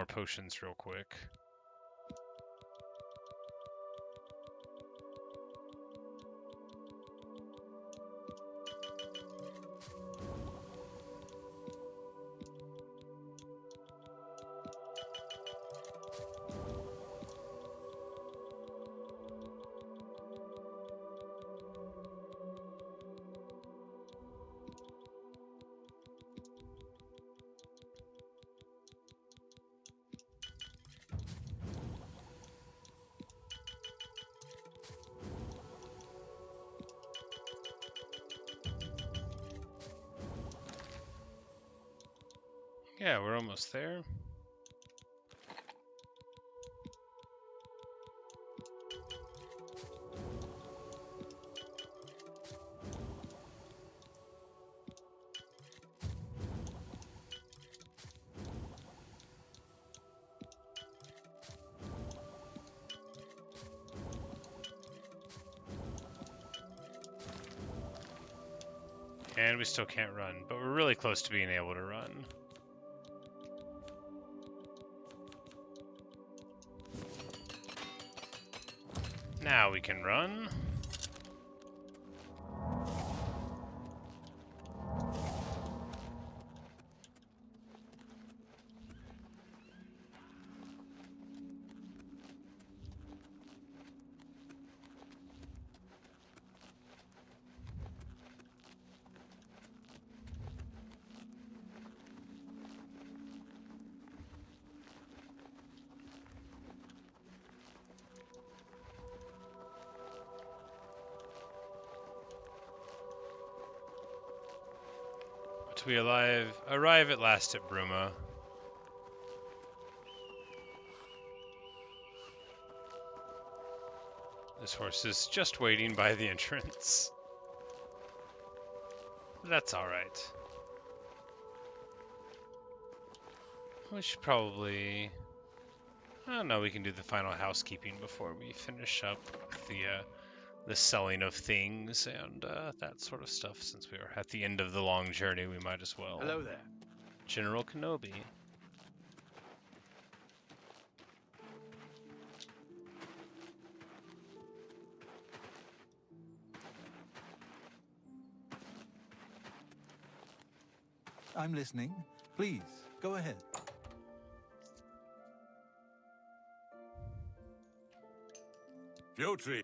potions real quick. Yeah, we're almost there. And we still can't run, but we're really close to being able to run. Now we can run. We arrive at last at Bruma. This horse is just waiting by the entrance. That's alright. We should probably... I don't know, we can do the final housekeeping before we finish up the selling of things and that sort of stuff. Since we are at the end of the long journey, we might as well. Hello there. General Kenobi. I'm listening. Please, go ahead. Piotr,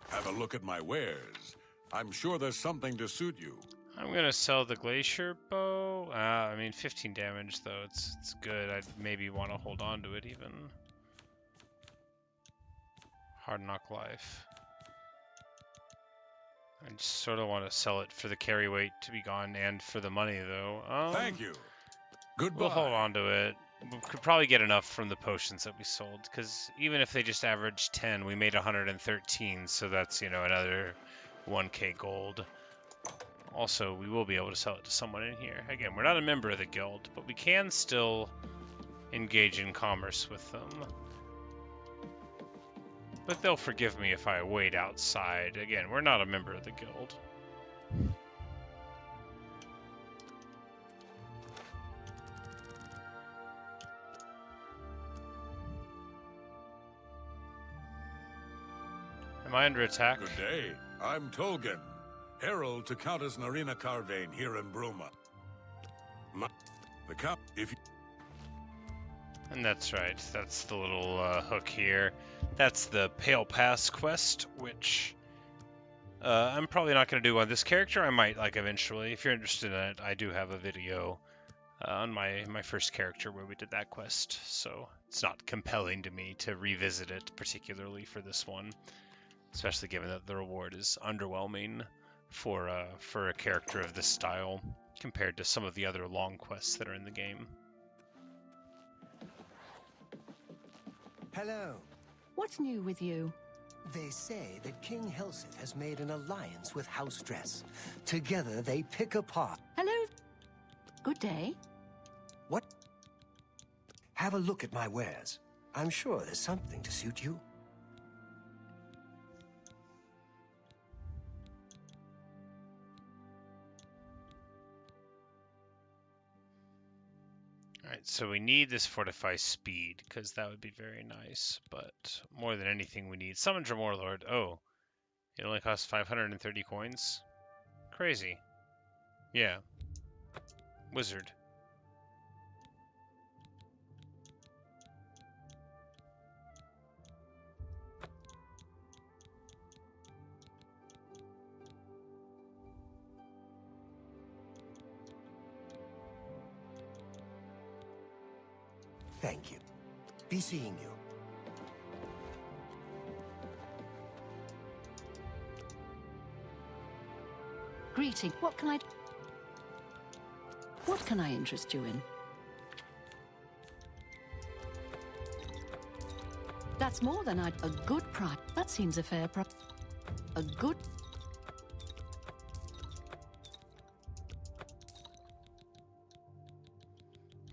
have a look at my wares. I'm sure there's something to suit you. I'm gonna sell the glacier bow. I mean, 15 damage though. It's good. I'd maybe want to hold on to it even. Hard knock life. I just sort of want to sell it for the carry weight to be gone and for the money though. Thank you. Goodbye. We'll hold on to it. We could probably get enough from the potions that we sold, because even if they just averaged 10, we made 113, so that's, you know, another 1k gold. Also, we will be able to sell it to someone in here. Again, we're not a member of the guild, but we can still engage in commerce with them. But they'll forgive me if I wait outside. Again, we're not a member of the guild. Am I under attack? Good day. I'm Tolgan, herald to Countess Narina Carvane here in Bruma. The Count, if you... And that's right. That's the little hook here. That's the Pale Pass quest, which I'm probably not going to do on this character. I might, like, eventually. If you're interested in it, I do have a video on my first character where we did that quest. So it's not compelling to me to revisit it, particularly for this one. Especially given that the reward is underwhelming for a character of this style compared to some of the other long quests that are in the game. Hello. What's new with you? They say that King Helseth has made an alliance with House Dress. Together they pick apart. Hello. Good day. What? Have a look at my wares. I'm sure there's something to suit you. Alright, so we need this fortify speed, because that would be very nice, but more than anything we need Summon Dremorlord. Oh, it only costs 530 coins? Crazy. Yeah. Wizard. Thank you. Be seeing you. Greeting. What can I interest you in? That's more than a good price. That seems a fair price. A good...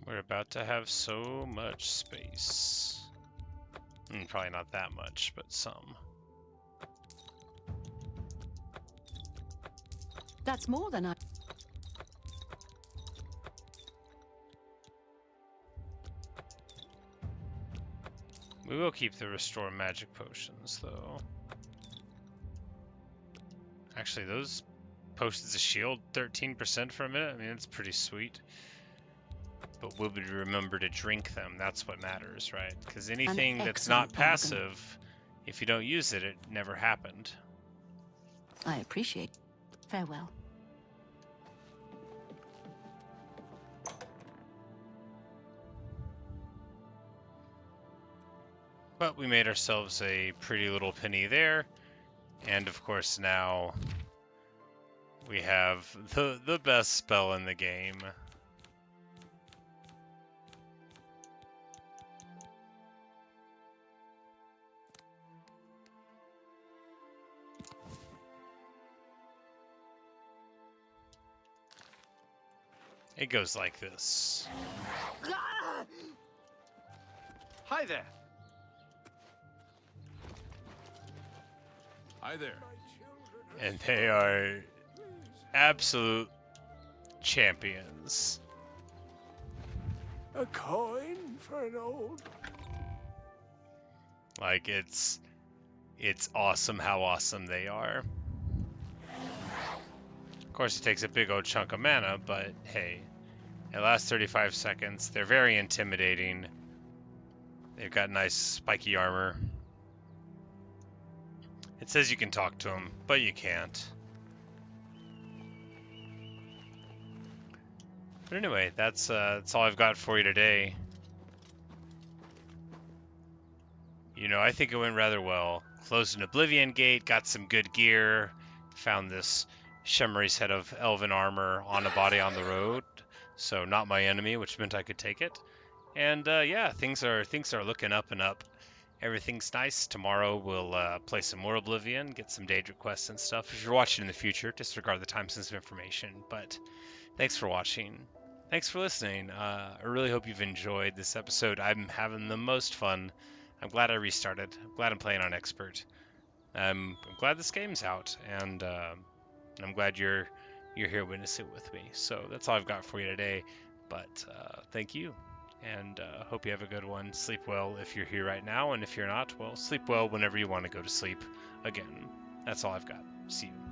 We're about to have so much space. Probably not that much, but some. That's more than I... We will keep the restore magic potions, though. Actually, those potions of shield, 13% for a minute. I mean, that's pretty sweet. But will we remember to drink them? That's what matters, right? Because anything that's not passive, if you don't use it, it never happened. I appreciate. Farewell. But we made ourselves a pretty little penny there. And of course now we have the best spell in the game. It goes like this. Hi there. Hi there. And they are absolute champions. A coin for an old... Like, it's awesome how awesome they are. Of course, it takes a big old chunk of mana, but hey, it lasts 35 seconds. They're very intimidating. They've got nice spiky armor. It says you can talk to them, but you can't. But anyway, that's all I've got for you today. You know, I think it went rather well. Closed an Oblivion gate, got some good gear, found this shimmery set of elven armor on a body on the road, so not my enemy, which meant I could take it. And yeah, things are looking up and up. Everything's nice. Tomorrow we'll play some more Oblivion, get some Daedric quests and stuff. If you're watching in the future, disregard the time-sensitive information. But thanks for watching. Thanks for listening. I really hope you've enjoyed this episode. I'm having the most fun. I'm glad I restarted. I'm glad I'm playing on Expert. I'm glad this game's out, and I'm glad you're here witnessing it with me. So that's all I've got for you today. But thank you, and hope you have a good one. Sleep well if you're here right now, and if you're not, well, sleep well whenever you want to go to sleep again. That's all I've got. See you.